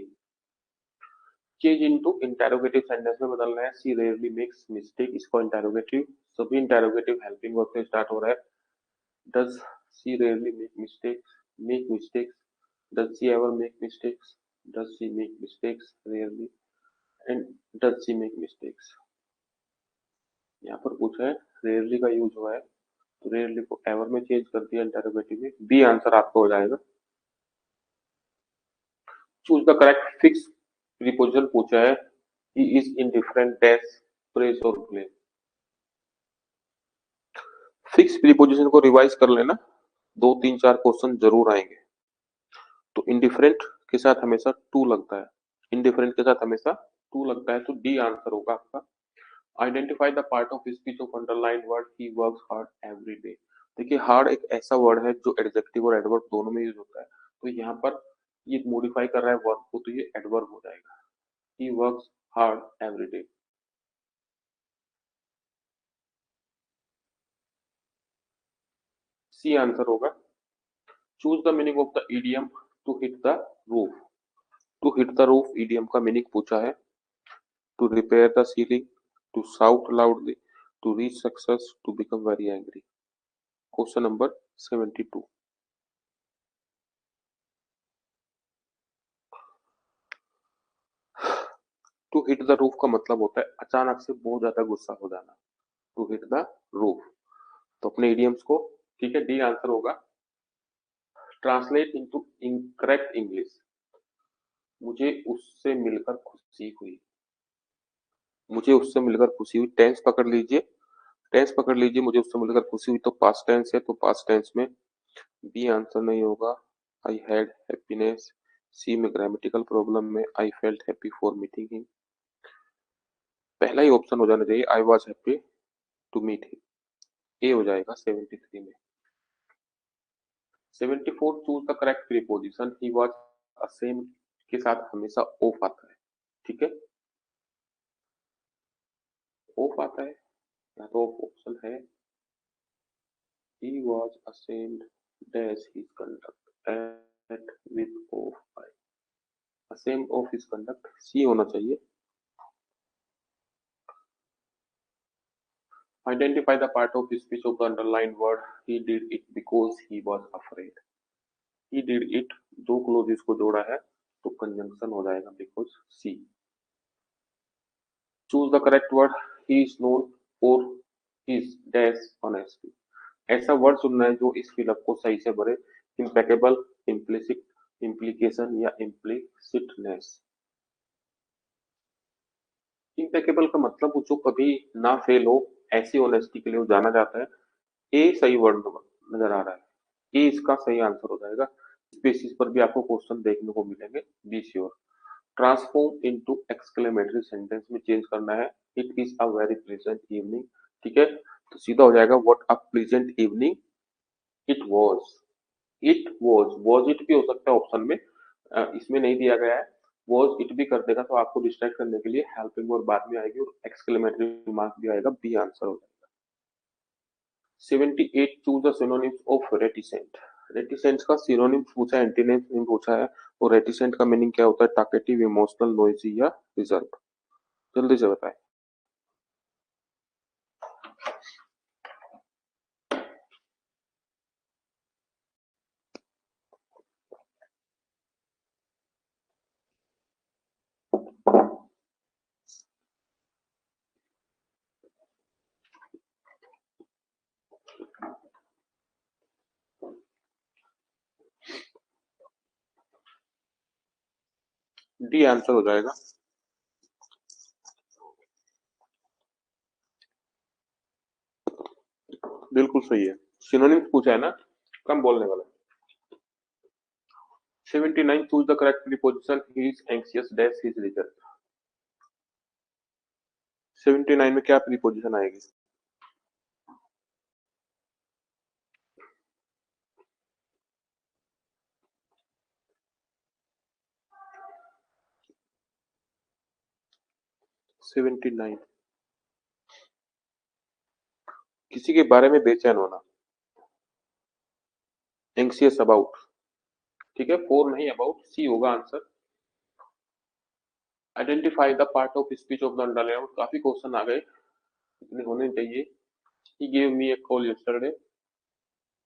Change into interrogative sentence में बदलना है। सी रेयरली मेक्स मिस्टेक, इसको interrogative, सभी interrogative helping verb से start हो रहा है। Does she rarely make mistakes, does she ever make mistakes, does she make mistakes rarely, and does she make mistakes. यहाँ पर पूछा है रेयरली का यूज हुआ है, तो रेयरली को एवर में चेंज कर दिया इंटरोगेटिव में, बी आंसर आपका हो जाएगा। Choose the correct fix preposition पूछा है, he is indifferent dash praise और ब्लेम। फिक्स प्रीपोजिशन को रिवाइज कर लेना, 2 3 4 क्वेश्चन जरूर आएंगे। तो इंडिफरेंट के साथ हमेशा टू लगता है, इंडिफरेंट के साथ हमेशा टू लगता है, तो डी आंसर होगा आपका। Identify the part of speech of underline word he works hard every day. देखिए हार्ड एक ऐसा वर्ड है जो एडजेक्टिव और एडवर्ब दोनों में यूज होता है, तो यहाँ पर ये मॉडिफाई कर रहा है वर्ब को, तो ये एडवर्ब हो जाएगा। He works hard every day. C answer होगा। Choose the meaning of the idiom to hit the roof. To hit the roof idiom का मीनिंग पूछा है, to repair the ceiling, to shout loudly, to reach success, to become very angry. Question number 72। To hit the roof का मतलब होता है अचानक से बहुत ज्यादा गुस्सा हो जाना, टू हिट द रूफ। तो अपने इडियम्स को, ठीक है, डी आंसर होगा। Translate into incorrect English. मुझे उससे मिलकर खुशी हुई, मुझे उससे मिलकर खुशी हुई, टेंस पकड़ लीजिए, टेंस पकड़ लीजिए, मुझे उससे मिलकर खुशी हुई तो पास्ट टेंस है, तो पास्ट टेंस में बी आंसर नहीं होगा। I had happiness. सी में ग्रामेटिकल प्रॉब्लम में I felt happy for meeting him. पहला ही ऑप्शन हो जाना चाहिए, I was happy to meet him. A हो जाएगा 73 में। 74 choose the correct preposition, he was ashamed के साथ हमेशा ऑफ आता है, ठीक है, ऑफ आता है, या तो ऑप्शन है he was ashamed dash his conduct at with of I, ashamed of his conduct सी होना चाहिए। Identify the part of speech of the underlined word, he did it because he was afraid। he did it, दो clauses को जोड़ा है तो conjunction हो जाएगा because C. Choose the correct word, he is known for his dash honesty. ऐसा word चुनना है जो इस फिलअप को सही से भरे, इम्पेकेबल, इम्प्लिसिट, इम्प्लीकेशन या इम्प्लिसिटनेस। इम्पेकेबल का मतलब वो जो कभी ना फेल हो, ऐसी ऑनेस्टी के लिए वो जाना जाता है। ए सही वर्ड नजर आ रहा है, ए इसका सही आंसर हो जाएगा। इस बेसिस पर भी आपको क्वेश्चन देखने को मिलेंगे, be sure. Transform into exclamatory sentence में चेंज करना है, it is a very pleasant evening, ठीक है, तो सीधा हो जाएगा what a pleasant evening it was. It was it भी हो सकता है ऑप्शन में, इसमें नहीं दिया गया है। वाज इट भी कर देगा तो आपको डिस्ट्रैक्ट करने के लिए हेल्पिंग वर्ब बाद में आएगी और एक्सक्लेमेटरी मार्क भी आएगा, बी आंसर हो जाएगा। 78 choose the synonyms of reticent. Reticent का सिनोनिम्स पूछा है, एंटीनिम्स नहीं पूछा है। और रेटिसेंट का मीनिंग क्या होता है, टॉकेटिव, इमोशनल, नॉइजी या रिजर्व। जल्दी से बताएं। डी आंसर हो जाएगा। बिल्कुल सही है, सिनोनिम्स पूछा है ना, कम बोलने वाला। 79 choose the correct preposition, he is anxious dash his result. 79 में क्या प्रीपोजिशन आएगी? 79 किसी के बारे में बेचैन होना, एंग्शियस अबाउट, ठीक है, फोर नहीं अबाउट, सी होगा answer. Identify the part of speech of the underline, काफी क्वेश्चन आ गए, इतने होने चाहिए। He gave me A call yesterday,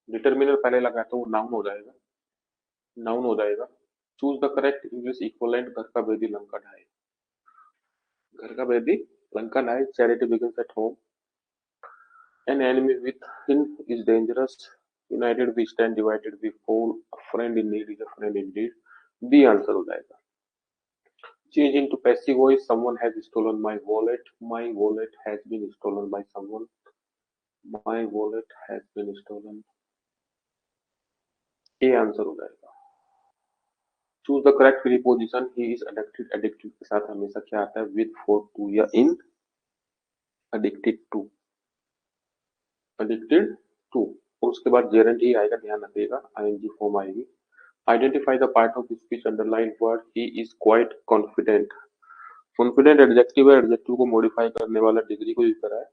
determiner पहले लगा तो वो नाउन हो जाएगा, नाउन हो जाएगा। Choose the correct English equivalent, घर का बेदी लंका ढाई। घर का बैदी, लंका नाइट, charity begins at home, an enemy within is dangerous, united we stand, divided we fall, a friend in need is a friend indeed, B answer हो जाएगा। Change into passive voice, someone has stolen my wallet, my wallet has been stolen by someone, my wallet has been stolen, A answer हो जाएगा। Choose the correct preposition, he is addicted, addicted के साथ हमेशा क्या आता है, with, for, to या इन, addicted to, addicted to, और उसके बाद जेरेंट ही आएगा, ध्यान रखिएगा, आईएनजी फॉर्म आएगी। Identify the part of speech, underline word, he is quite confident, confident adjective है, एडजेक्टिव को मॉडिफाई करने वाला डिग्री को यूज करा है,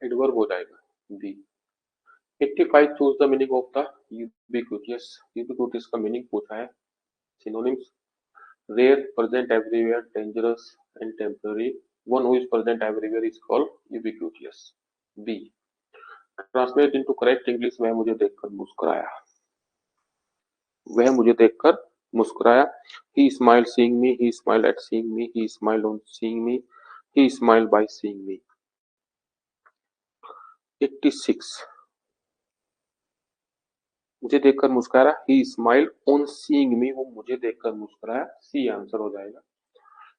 एडवर्ब हो जाएगा B. 85 choose the meaning of the ubiquitous, ubiquitous का मीनिंग पूछा है, synonyms, rare, present everywhere, dangerous and temporary, one who is present everywhere is called ubiquitous, B. Translate into correct English, वह मुझे देखकर मुस्कुराया, वह मुझे देखकर मुस्कुराया, he smiled seeing me, he smiled at seeing me, he smiled on seeing me, he smiled by seeing me। 86 मुझे देखकर मुस्कुराया, he smiled on seeing me, वो मुझे देखकर मुस्कुराया, सी आंसर हो जाएगा।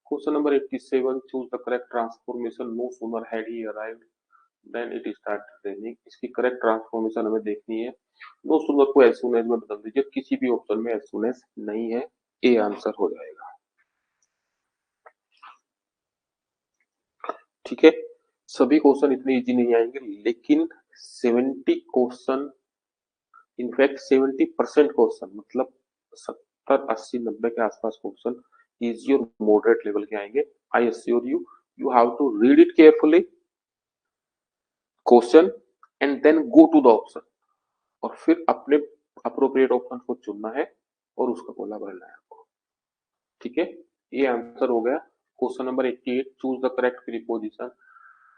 Question number 87, choose the correct transformation, no sooner had he arrived than it started raining, इसकी करेक्ट ट्रांसफॉर्मेशन हमें देखनी है, नो सूनर को एज सून एज में बदल दीजिए, किसी भी ऑप्शन में एज सून एज नहीं है, ए आंसर हो जाएगा। ठीक है, सभी क्वेश्चन इतने इजी नहीं आएंगे, लेकिन 70 क्वेश्चन, इनफैक्ट 70% क्वेश्चन, मतलब 70, 80, 90 के आसपास क्वेश्चन इजी और मॉडरेट लेवल के आएंगे। I assure you, you have to read it carefully question and then go to the option, और फिर अपने अप्रोप्रिएट ऑप्शन को चुनना है और उसका गोला भरना है आपको। ठीक है, ये आंसर हो गया। Question number 88, choose the correct preposition,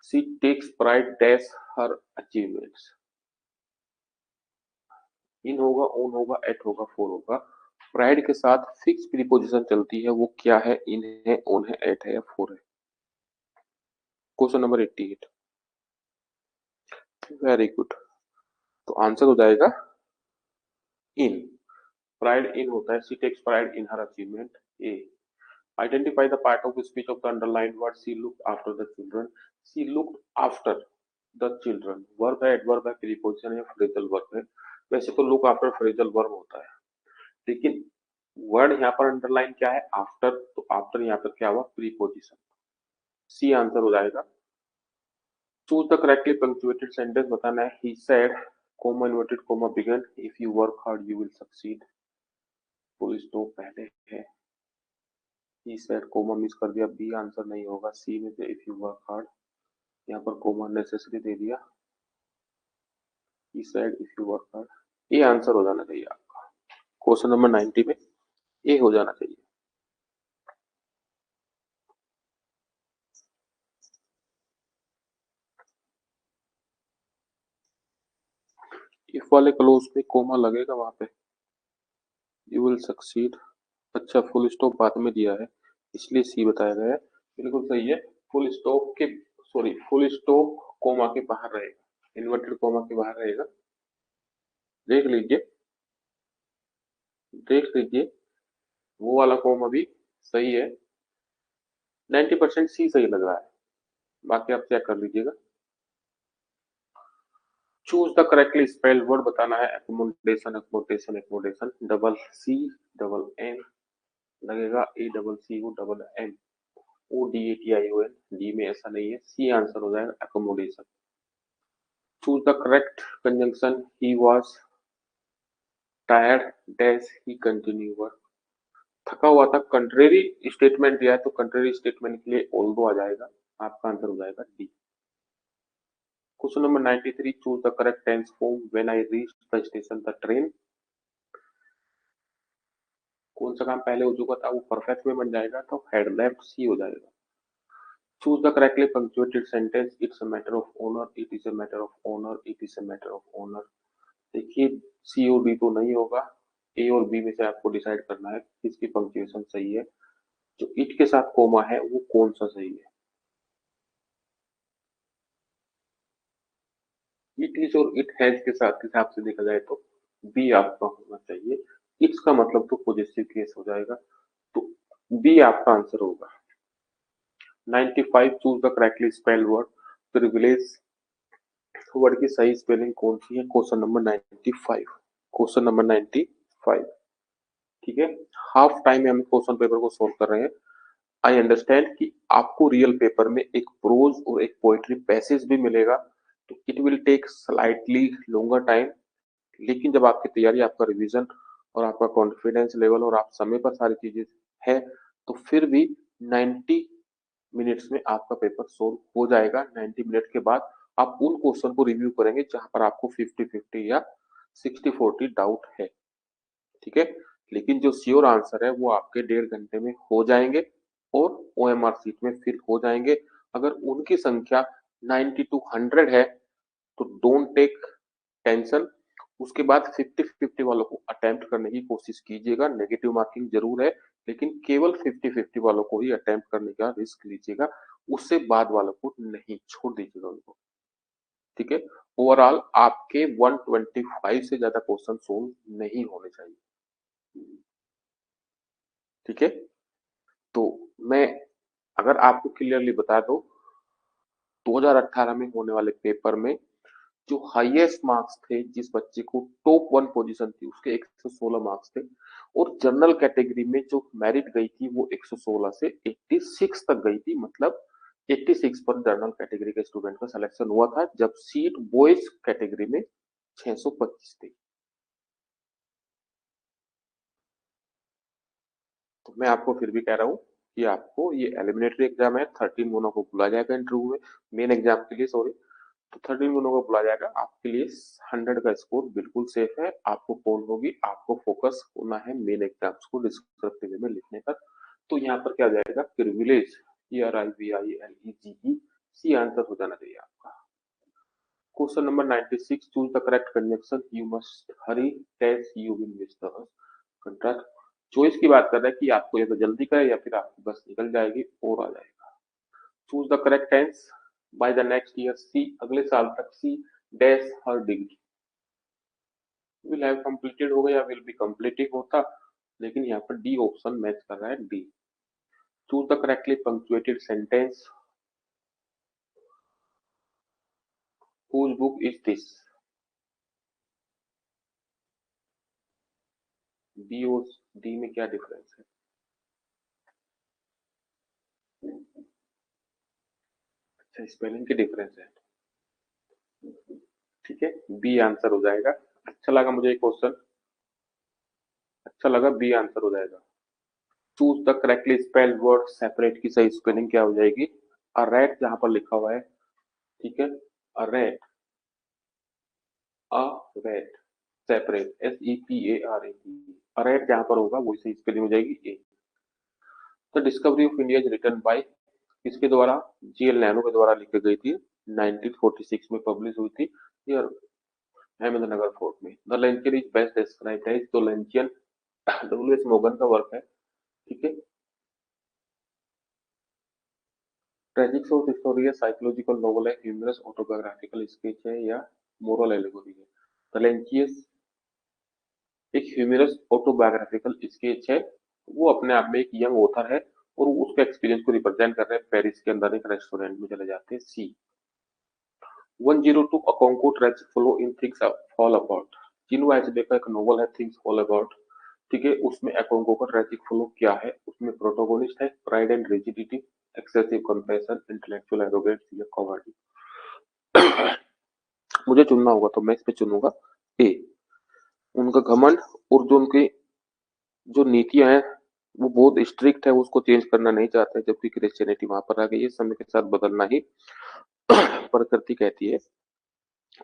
she takes pride dash her achievements, in होगा, ओन होगा, एट होगा, फोर होगा, प्राइड के साथ फिक्स प्रीपोजिशन चलती है, वो क्या है, इन है, ओन है, एट है या फोर है। क्वेश्चन नंबर 88, वेरी गुड, तो आंसर हो जाएगा इन, प्राइड इन होता है, she takes pride in her achievement, A. Identify the part of speech of the underlined word, she looked after the children, she looked after the children, verb है, adverb है, preposition है, phrasal verb है। वैसे तो look after phrasal verb होता है, लेकिन word यहाँ पर अंडरलाइन क्या है, आफ्टर, तो आफ्टर यहाँ पर क्या हुआ, प्रीपोजिशन, सी आंसर हो जाएगा। Choose the correctly punctuated sentence बताना है, he said, comma inverted comma begin, if you work hard you will succeed, full stop पहले है, ही सेड कोमा मिस कर दिया, बी आंसर नहीं होगा, सी में से इफ यू वर्क हार्ड, यहाँ पर कोमा नेसेसरी दे दिया, he said if you work hard, ये आंसर हो जाना चाहिए आपका क्वेश्चन नंबर 90 में, ये हो जाना चाहिए। इफ वाले क्लोज पे कोमा लगेगा वहां पे, यू विल सक्सीड, अच्छा फुल स्टॉप बाद में दिया है इसलिए सी बताया गया है, बिल्कुल सही है। फुल स्टॉप के, सॉरी, फुल स्टॉप कोमा के बाहर रहेगा, इन्वर्टेड कोमा के बाहर रहेगा, देख लीजिए, देख लीजिए, वो वाला कोमा भी सही है, 90% सी सही लग रहा है, बाकी आप चेक कर लीजिएगा। Choose the correctly spelled word बताना है, accommodation, accommodation, accommodation, double C double M लगेगा, A double C O double M O D A T I O N, D में ऐसा नहीं है, सी आंसर हो जाएगा accommodation. Choose the correct conjunction, he was tired dash he continue work, थका हुआ था, कंट्रेरी स्टेटमेंट दिया है तो कंट्रेरी स्टेटमेंट के लिए ऑल्दो आ जाएगा, आपका आंसर हो जाएगा D. Question number 93, choose the correct tense form, when I reached the station the train, कौन सा काम पहले हो चुका था वो परफेक्ट में बन जाएगा, तो हैड लेफ्ट, सी हो जाएगा। Choose the correctly punctuated sentence, it's a matter of honour, it is a matter of honour, it is a matter of honour. देखिए, सी और डी तो नहीं होगा, ए और बी में से आपको डिसाइड करना है किसकी पंक्चुएशन सही है। जो इट के साथ कोमा है वो कौन सा सही है? इट इज और इट हैज के साथ हिसाब से देखा जाए तो बी आपका होना चाहिए। इट्स का मतलब तो पॉजिटिव केस हो जाएगा, तो बी आपका आंसर होगा। 95 choose the correctly spelled word. Privilege word की सही स्पेलिंग कौन सी है? Question number 95। Question number 95। ठीक है, हाफ टाइम में हम क्वेश्चन पेपर को सोल्व कर रहे हैं। आई अंडरस्टैंड कि आपको रियल पेपर में एक प्रोज और एक पोएट्री पैसेज भी मिलेगा, तो it will take slightly longer time. लेकिन जब आपकी तैयारी, आपका रिवीजन और आपका कॉन्फिडेंस लेवल और आप समय पर सारी चीजें है, तो फिर भी 90 मिनट्स में आपका पेपर सोल्व हो जाएगा। 90 मिनट के बाद आप उन क्वेश्चन को रिव्यू करेंगे जहां पर आपको 50-50 या 60-40 डाउट है। ठीक है, लेकिन जो श्योर आंसर है वो आपके 1.5 घंटे में हो जाएंगे और ओएमआर सीट में फिल हो जाएंगे। अगर उनकी संख्या 90 टू 100 है तो डोंट टेक टेंशन। उसके बाद 50-50 वालों को अटेम्प्ट करने की कोशिश कीजिएगा। नेगेटिव मार्किंग जरूर है, लेकिन केवल 50-50 वालों को ही अटेम्प्ट करने का रिस्क लीजिएगा। उससे बाद वालों को नहीं, छोड़ दीजिएगा उनको। ठीक है, ओवरऑल आपके 125 से ज्यादा क्वेश्चन सोल्व नहीं होने चाहिए। ठीक है, तो मैं अगर आपको क्लियरली बता दो, 2018 में होने वाले पेपर में जो हाईएस्ट मार्क्स थे, जिस बच्चे को टॉप 1 पोजीशन थी उसके 116 मार्क्स थे, और जनरल कैटेगरी में जो मेरिट गई थी वो 116 से 86 तक गई थी। मतलब 86 पर जनरल कैटेगरी के स्टूडेंट का सिलेक्शन हुआ था, जब सीट बॉयज कैटेगरी में 625 थी। तो मैं आपको फिर भी कह रहा हूँ कि आपको ये एलिमिनेटरी एग्जाम है, 13 गुणों को बुला जाएगा इंटरव्यू में, मेन एग्जाम के लिए सॉरी। तो 13 गुणों को बुला जाएगा आपके लिए। 100 का स्कोर बिल्कुल सेफ है, आपको कॉल होगी, आपको फोकस होना है मेन एग्जाम्स को डिस्क्रिप्टिव वे में लिखने पर। तो यहाँ पर क्या जाएगा? प्रिविलेज, PRIVILEGE, सी आंसर हो जाना चाहिए आपका। Question number 96, choose the correct conjunction, you must Hari that you will miss the bus. Choice की बात कर रहा है कि आपको या तो जल्दी का है या फिर आपकी बस निकल जाएगी और आ जाएगा। Choose the correct tense, by the next year, she अगले साल तक, she dash her degree. Will have completed होगा या विल बी कंप्लीटिंग होता, लेकिन यहाँ पर डी ऑप्शन मैच कर रहा है, D. Choose the correctly punctuated sentence, whose book is this. B और डी में क्या डिफरेंस है? अच्छा, स्पेलिंग के डिफरेंस है। ठीक है, बी आंसर हो जाएगा। अच्छा लगा मुझे क्वेश्चन, अच्छा लगा, बी आंसर हो जाएगा। Choose the correctly spelled word separate की सही स्पेलिंग क्या हो जाएगी? अ रैट जहां पर लिखा हुआ है, ठीक है, a rat, a rat, separate, SEPARAT, a rat जहां पर होगा वही सही स्पेलिंग हो जाएगी, A. The discovery of India is written by, किसके द्वारा? GL नैनो के द्वारा लिखी गई थी, 1946 में पब्लिश हुई थी। ये अहमदनगर फोर्ट में। The luncheon is best described as, तो लेंचियन WS मोगन का वर्क है। ठीक है, ट्रेजिक सोर्स स्टोरी है, साइकोलॉजिकल नोवेल है, ह्यूमरस ऑटोबायोग्राफिकल स्केच है, या मोरल एलिगोरी है? तलेंचियस एक ह्यूमरस ऑटोबायोग्राफिकल स्केच है, वो अपने आप में एक यंग ऑथर है और वो उसके एक्सपीरियंस को रिप्रेजेंट कर रहे हैं। पेरिस के अंदर एक रेस्टोरेंट में चले जाते हैं, C. 102 Okonkwo tragic flaw in things fall apart, Chinua Achebe का एक नोवेल है थिंग्स फॉल अपार्ट। ठीक है, उसमें अकोंको का ट्रेजिक फ्लो क्या है? उसमें प्रोटोगोनिस्ट है pride and rigidity, excessive compassion, intellectual arrogance या कॉवर्डी। मुझे चुनना होगा तो मैं इस पे चुनूंगा ए, उनका घमंड, और जो उनकी जो नीतियां हैं वो बहुत स्ट्रिक्ट है, वो उसको चेंज करना नहीं चाहते, जबकि क्रिश्चियनिटी वहां पर आ गई है, समय के साथ बदलना ही प्रकृति कहती है।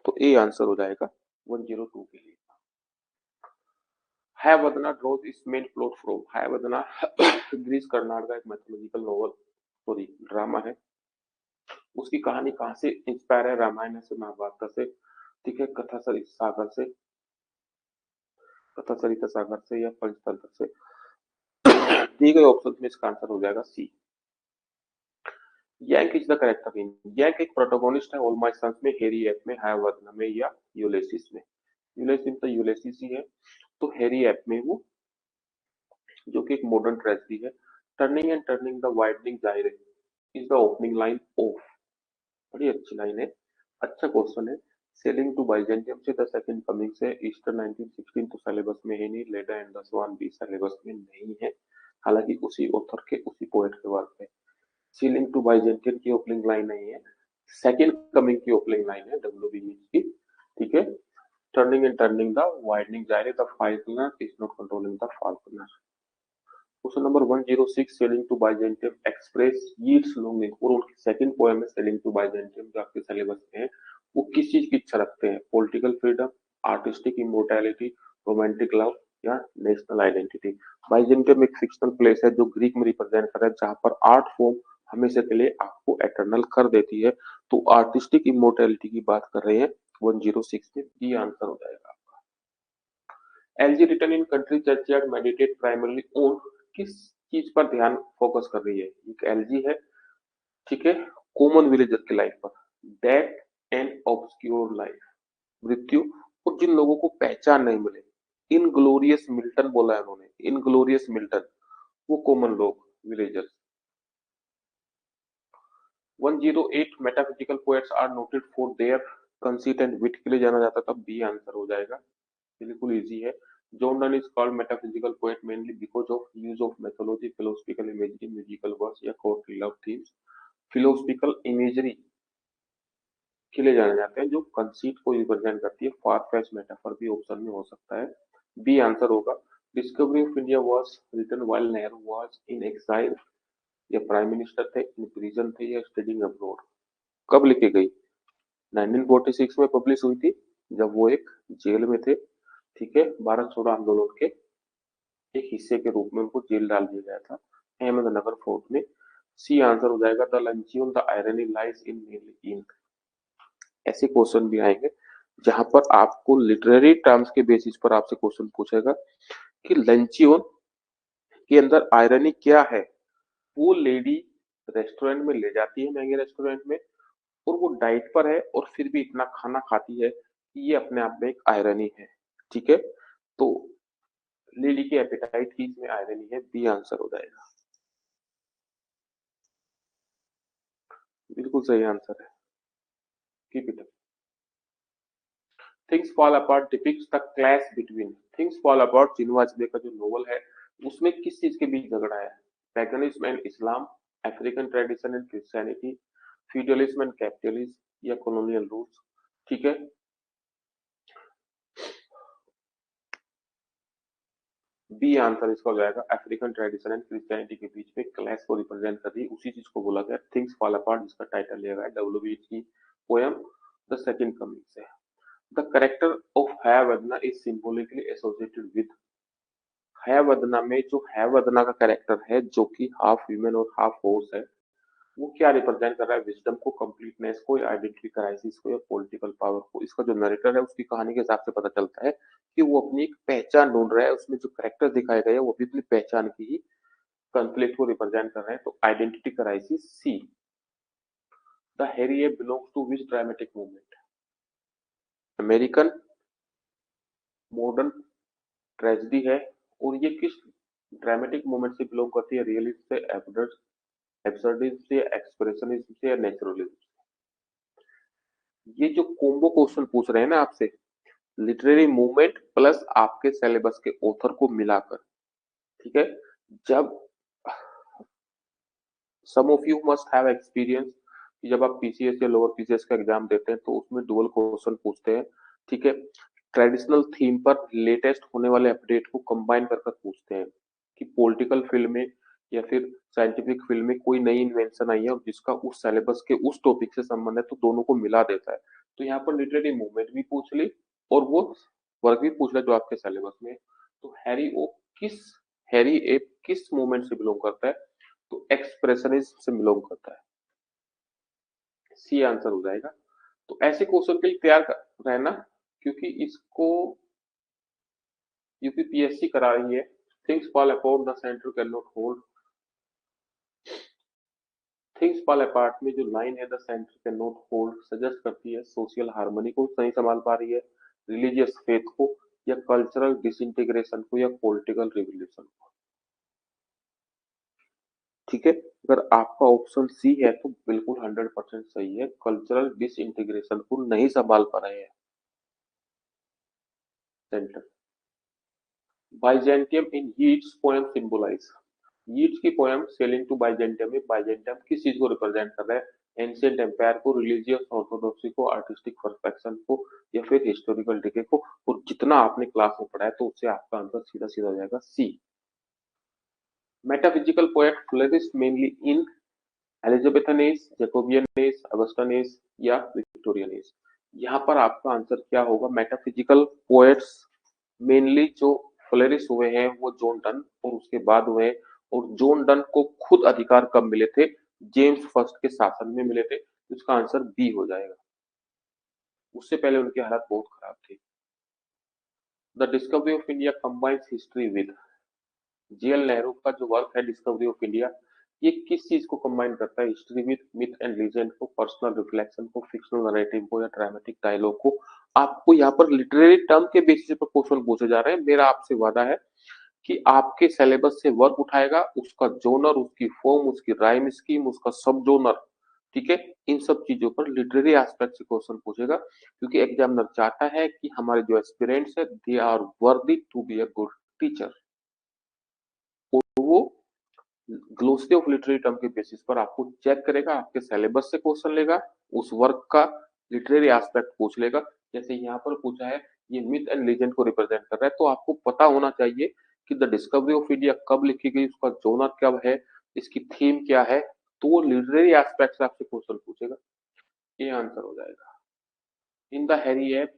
तो ए आंसर हो जाएगा 102 के लिए। Hayavadana draws is main plot from, Hayavadana Girish Karnad का एक मैथोलॉजिकल नॉवल, सॉरी ड्रामा है। उसकी कहानी कहाँ से इंस्पायर है? रामायण से, महाभारत से, ठीक है, कथा सरित सागर से, कथा सरिता सागर से या पंचतंत्र से? दिए गए ऑप्शन में इसका आंसर हो जाएगा सी। यंक इज द करेक्टर इन। यंक एक प्रोटोगोनिस्ट है ऑल माय सन्स में, हैरी एप में, हायवर्न में या यूलिसिस में। यूलिसिस तो यूलिसिस ही है, तो हैरी एप में वो, जो कि एक मॉडर्न ट्रेजेडी है। Turning and turning the widening जायरे is the opening line of. बड़ी अच्छी लाइन है, अच्छा क्वेश्चन है। सेलिंग टू बाइजेंटियम से द सेकंड कमिंग से ईस्टर 1916 तो सिलेबस में है नहीं, लेडा एंड द स्वान भी सिलेबस में नहीं है, हालांकि उसी ऑथर के उसी पोएट के वर्क है। सीलिंग टू बाइजेंटियम की ओपनिंग लाइन नहीं है, सेकंड कमिंग की ओपनिंग लाइन है डब्ल्यू बी मीच की, ठीक है। Turning and turning the widening gyre the falconer is not controlling the falconer. Question number 106 sailing to Byzantium express yields longing, और उनकी सेकंड पोएम है सेलिंग टू बाइजेंटियम जो आपके सिलेबस में है, वो किस चीज की इच्छा रखते हैं? Political freedom, artistic immortality, romantic love या नेशनल आइडेंटिटी। बाइजेंटियम एक फिक्शनल प्लेस है जो ग्रीक में रिप्रेजेंट कर रहा है, जहां पर आर्ट फॉर्म हमेशा के लिए आपको एटर्नल कर देती है, तो आर्टिस्टिक इमोर्टैलिटी की बात कर रहे हैं 106 में, ये आंसर हो जाएगा। LG return in country churchyard meditate primarily on, किस चीज पर ध्यान फोकस कर रही है? एक एलजी है, ठीक है, कॉमन विलेजर की लाइफ पर। डेथ एंड ऑब्सक्योर लाइफ, मृत्यु और जिन लोगों को पहचान नहीं मिले। इनग्लोरियस मिल्टन बोला है उन्होंने, इनग्लोरियस मिल्टन, वो कॉमन लोग, villagers. 108 metaphysical poets are noted for their conceit and wit, के लिए जाना जाता था, बी आंसर हो जाएगा, बिल्कुल इजी है। John Donne is called metaphysical poet mainly because of use of mythology, philosophical imagery, musical verse या courtly love themes. Philosophical imagery के लिए जाने जाते हैं, जो कंसीट को रिप्रेजेंट करती है। फार फेच मेटाफर भी ऑप्शन में हो सकता है, बी आंसर होगा। Discovery of India was written while Nehru was in exile, या प्राइम मिनिस्टर थे, इन प्रिजन थे या स्टडीइंग अब्रॉड। कब लिखी गई? 1946 में पब्लिश हुई थी, जब वो एक जेल में थे, ठीक है। भारत छोड़ो आंदोलन के एक हिस्से के रूप में उनको जेल डाल दिया गया था, अहमदनगर फोर्ट में। सी आंसर हो जाएगा। The luncheon the irony lies in नील इंक। ऐसे क्वेश्चन भी आएंगे जहां पर आपको लिटरेरी टर्म्स के बेसिस पर आपसे क्वेश्चन पूछेगा कि लंचियन के अंदर आयरनी क्या है। वो लेडी रेस्टोरेंट में ले जाती है, महंगे रेस्टोरेंट में, और वो डाइट पर है और फिर भी इतना खाना खाती है कि ये अपने आप में एक आयरनी है, ठीक है। तो लेडी की एपेटाइट की इसमें आयरनी है, बी आंसर हो जाएगा, बिल्कुल सही आंसर है। Keep it up. Things fall apart depicts the clash between. Things fall apart Chinua Achebe का जो नोवेल है, उसमें किस चीज के बीच झगड़ा है? Paganism and Islam, African tradition and Christianity, feudalism and capitalism या कॉलोनियल रूल्स, ठीक है। बी आंसर इसका हो जाएगा। अफ्रीकन ट्रेडिशन एंड क्रिश्चियनिटी के बीच में क्लैश को रिप्रेजेंट कर रही उसी चीज को बोला गया थिंग्स फॉल अपार्ट, जिसका टाइटल लिया गया है डब्ल्यू की पोएम द सेकंड कमिंग से। The character of Hayavadana is symbolically associated with. Hayavadana में जो हैवदना का कैरेक्टर है, जो कि हाफ ह्यूमन और हाफ हॉर्स है, वो क्या रिप्रेजेंट कर रहा है? विजडम को, कंप्लीटनेस को, आइडेंटिटी क्राइसिस को या पॉलिटिकल पावर को। इसका जो नरेटर है उसकी कहानी के हिसाब से पता चलता है कि वो अपनी एक पहचान ढूंढ रहा है, उसमें जो कैरेक्टर दिखाए गए हैं वो भी अपनी पहचान की ही कॉन्फ्लिक्ट को रिप्रेजेंट कर रहे हैं, तो identity crisis C. The hairy belongs to which dramatic movement? American modern tragedy है, और ये किस ड्रामेटिक मूवमेंट से बिलोंग करती है? रियलिज्म से, एब्सर्डिज्म से, एक्सप्रेशनिज्म से या नेचुरलिज्म से। ये जो कॉम्बो क्वेश्चन पूछ रहे हैं ना आपसे, लिटरेरी मूवमेंट प्लस आपके सिलेबस के ऑथर को मिलाकर, ठीक है। जब some of you must have experience कि जब आप पीसीएस या लोअर पीसीएस का एग्जाम देते हैं तो उसमें डुअल क्वेश्चन पूछते हैं, ठीक है। ट्रेडिशनल थीम पर लेटेस्ट होने वाले अपडेट को कंबाइन कर कर पूछते हैं कि पॉलिटिकल फील्ड में या फिर साइंटिफिक फील्ड में कोई नई इन्वेंशन आई है और जिसका उस सिलेबस के उस टॉपिक से संबंध है, तो दोनों को मिला देता है। तो यहाँ पर लिटरेरी मूवमेंट भी पूछ ली और वो वर्क भी पूछ लिया जो आपके सिलेबस में है। तो हैरी एप किस मूवमेंट से बिलोंग करता है? तो एक्सप्रेशनिज्म से बिलोंग करता है, सी आंसर हो जाएगा। तो ऐसे क्वेश्चन के लिए तैयार रहना, क्योंकि इसको यूपीपीएससी करा रही है things fall apart the centre can not hold. Things fall apart में जो लाइन है the centre can not hold suggest करती है सोशल हार्मनी को नहीं संभाल पा रही है, रिलीजियस फेथ को, या कल्चरल डिसइंटीग्रेशन को, या पॉलिटिकल रिवोल्यूशन को। ठीक है, अगर आपका ऑप्शन सी है तो बिल्कुल 100% सही है, कल्चरल डिसइंटीग्रेशन को नहीं संभाल पा रहे हैं सेंटर। बाइजेंटियम इन यीट्स पोएम सिंबलाइज। यीट्स की पोएम सेलिंग टू बाइजेंटियम में बाइजेंटियम किस चीज को रिप्रेजेंट कर रहा है? एंशिएंट एम्पायर को, रिलीजियस ऑर्थोडॉक्सी को, आर्टिस्टिक परफेक्शन को, या फिर हिस्टोरिकल डिके को। और जितना आपने क्लास में पढ़ा है तो उससे आपका आंसर सीधा सीधा हो जाएगा C. Metaphysical poet flourished mainly in Elizabethan age, Jacobean age, Augustan age, या विक्टोरियन एज। यहाँ पर आपका आंसर क्या होगा? मेटाफिजिकल पोएट्स मेनली जो फ्लरिश हुए हैं वो जॉन डन और उसके बाद हुए हैं। और जॉन डन को खुद अधिकार कब मिले थे? जेम्स फर्स्ट के शासन में मिले थे। इसका आंसर बी हो जाएगा। उससे पहले उनकी हालत बहुत खराब थी। The discovery of India combines history with. GL Nehru का जो वर्क है डिस्कवरी ऑफ इंडिया, ये किस चीज को कंबाइन करता है? History with, myth and legend को, पर्सनल रिफ्लेक्शन को, फिक्शनल नैरेटिव को, या ड्रामेटिक डायलॉग को। आपको यहाँ पर लिटरेरी टर्म के बेसिस पर क्वेश्चन पूछे जा रहे हैं। मेरा आपसे वादा है कि आपके सिलेबस से वर्क उठाएगा, उसका जोनर, उसकी फॉर्म, उसकी राइम स्कीम, उसका सब जोनर, ठीक है, इन सब चीजों पर लिटरेरी एस्पेक्ट से क्वेश्चन पूछेगा। क्योंकि एग्जामिनर चाहता है कि हमारे जो एस्पिरेंट्स है they are worthy to be a good teacher. वो ग्लोसरी ऑफ लिटरेरी टर्म के बेसिस पर आपको चेक करेगा, आपके सिलेबस से क्वेश्चन लेगा, उस वर्क का लिटरेरी एस्पेक्ट पूछ लेगा। जैसे यहाँ पर पूछा है ये मिथ एंड लेजेंड को रिप्रेजेंट कर रहा है, तो आपको पता होना चाहिए कि द डिस्कवरी ऑफ इंडिया कब लिखी गई, उसका जोनर कब है, इसकी थीम क्या है। तो वो लिटरेरी एस्पेक्ट से आपसे क्वेश्चन पूछेगा। ये आंसर हो जाएगा। In the Harry app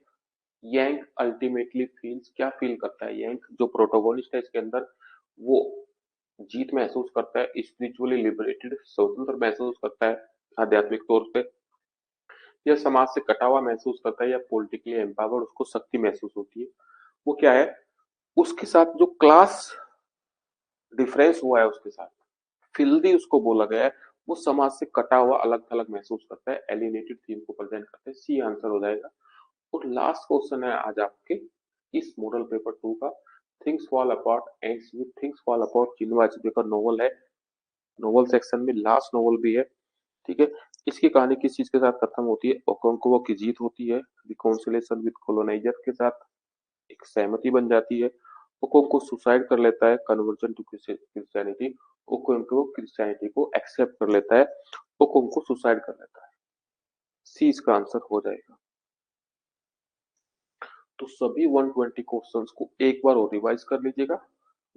young ultimately feels, क्या फील करता है यंग जो प्रोटोगोनिस्ट है इसके अंदर? वो जीत महसूस करता है, स्पिरिचुअली लिबरेटेड, स्वतंत्र महसूस करता है आध्यात्मिक तौर पे, या समाज से कटा हुआ महसूस करता है, या पॉलिटिकली एम्पावर्ड, उसको शक्ति महसूस होती है। वो क्या है? उसके साथ जो क्लास डिफरेंस हुआ है उसके साथ, फिल्दी उसको बोला गया है, वो समाज से कटा हुआ अलग थलग महसूस करता है, एलिनेटेड थीम को प्रेजेंट करते हैं। सी आंसर हो जाएगा। और लास्ट क्वेश्चन है आज आपके इस मॉडल पेपर 2 का। Things fall apart ends with things fall apart Chinua Achebe का नॉवल है। नॉवल सेक्शन में लास्ट नॉवल भी है, ठीक है। इसकी कहानी किस चीज के साथ खत्म होती है? ओकोंको की जीत होती है, रिकॉन्सिलेशन विद कॉलोनाइजर के साथ एक सहमति बन जाती है। ओकोंको सुसाइड कर लेता है, कन्वर्जन टू क्रिश्चियनिटी। ओकोंको क्रिश्चियनिटी को एक्सेप्ट कर लेता है, ओकोंको सुसाइड कर लेता है। सी इसका आंसर हो जाएगा। तो सभी 120 क्वेश्चंस को एक बार और रिवाइज कर लीजिएगा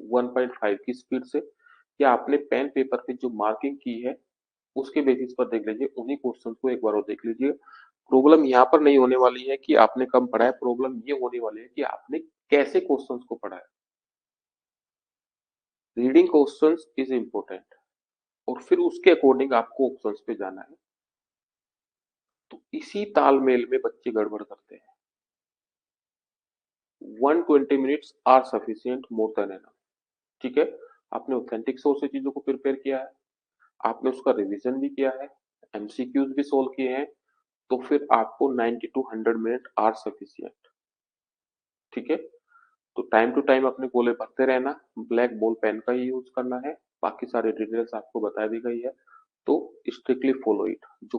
1.5 की स्पीड से, या आपने पेन पेपर पे जो मार्किंग की है उसके बेसिस पर देख लीजिए, उन्हीं क्वेश्चन को एक बार और देख लीजिए। प्रॉब्लम यहाँ पर नहीं होने वाली है कि आपने कम पढ़ा है, प्रॉब्लम ये होने वाली है कि आपने कैसे क्वेश्चंस को पढ़ा है। रीडिंग क्वेश्चंस इज इम्पोर्टेंट, और फिर उसके अकॉर्डिंग आपको ऑप्शंस पे जाना है। तो इसी तालमेल में बच्चे गड़बड़ करते हैं। 120 minutes are sufficient more than enough, ठीक है। आपने ऑथेंटिक सोर्स से चीजों को प्रिपेयर किया है, आपने उसका रिवीजन भी किया है, एमसीक्यूज भी सोल्व किए हैं, तो फिर आपको 90 टू 100 मिनट आर सफिशिएंट, ठीक है। तो टाइम टू टाइम अपने गोले भरते रहना, ब्लैक बॉल पेन का ही यूज करना है, बाकी सारी डिटेल्स आपको बता दी गई है। तो स्ट्रिक्टली फॉलो इट। जो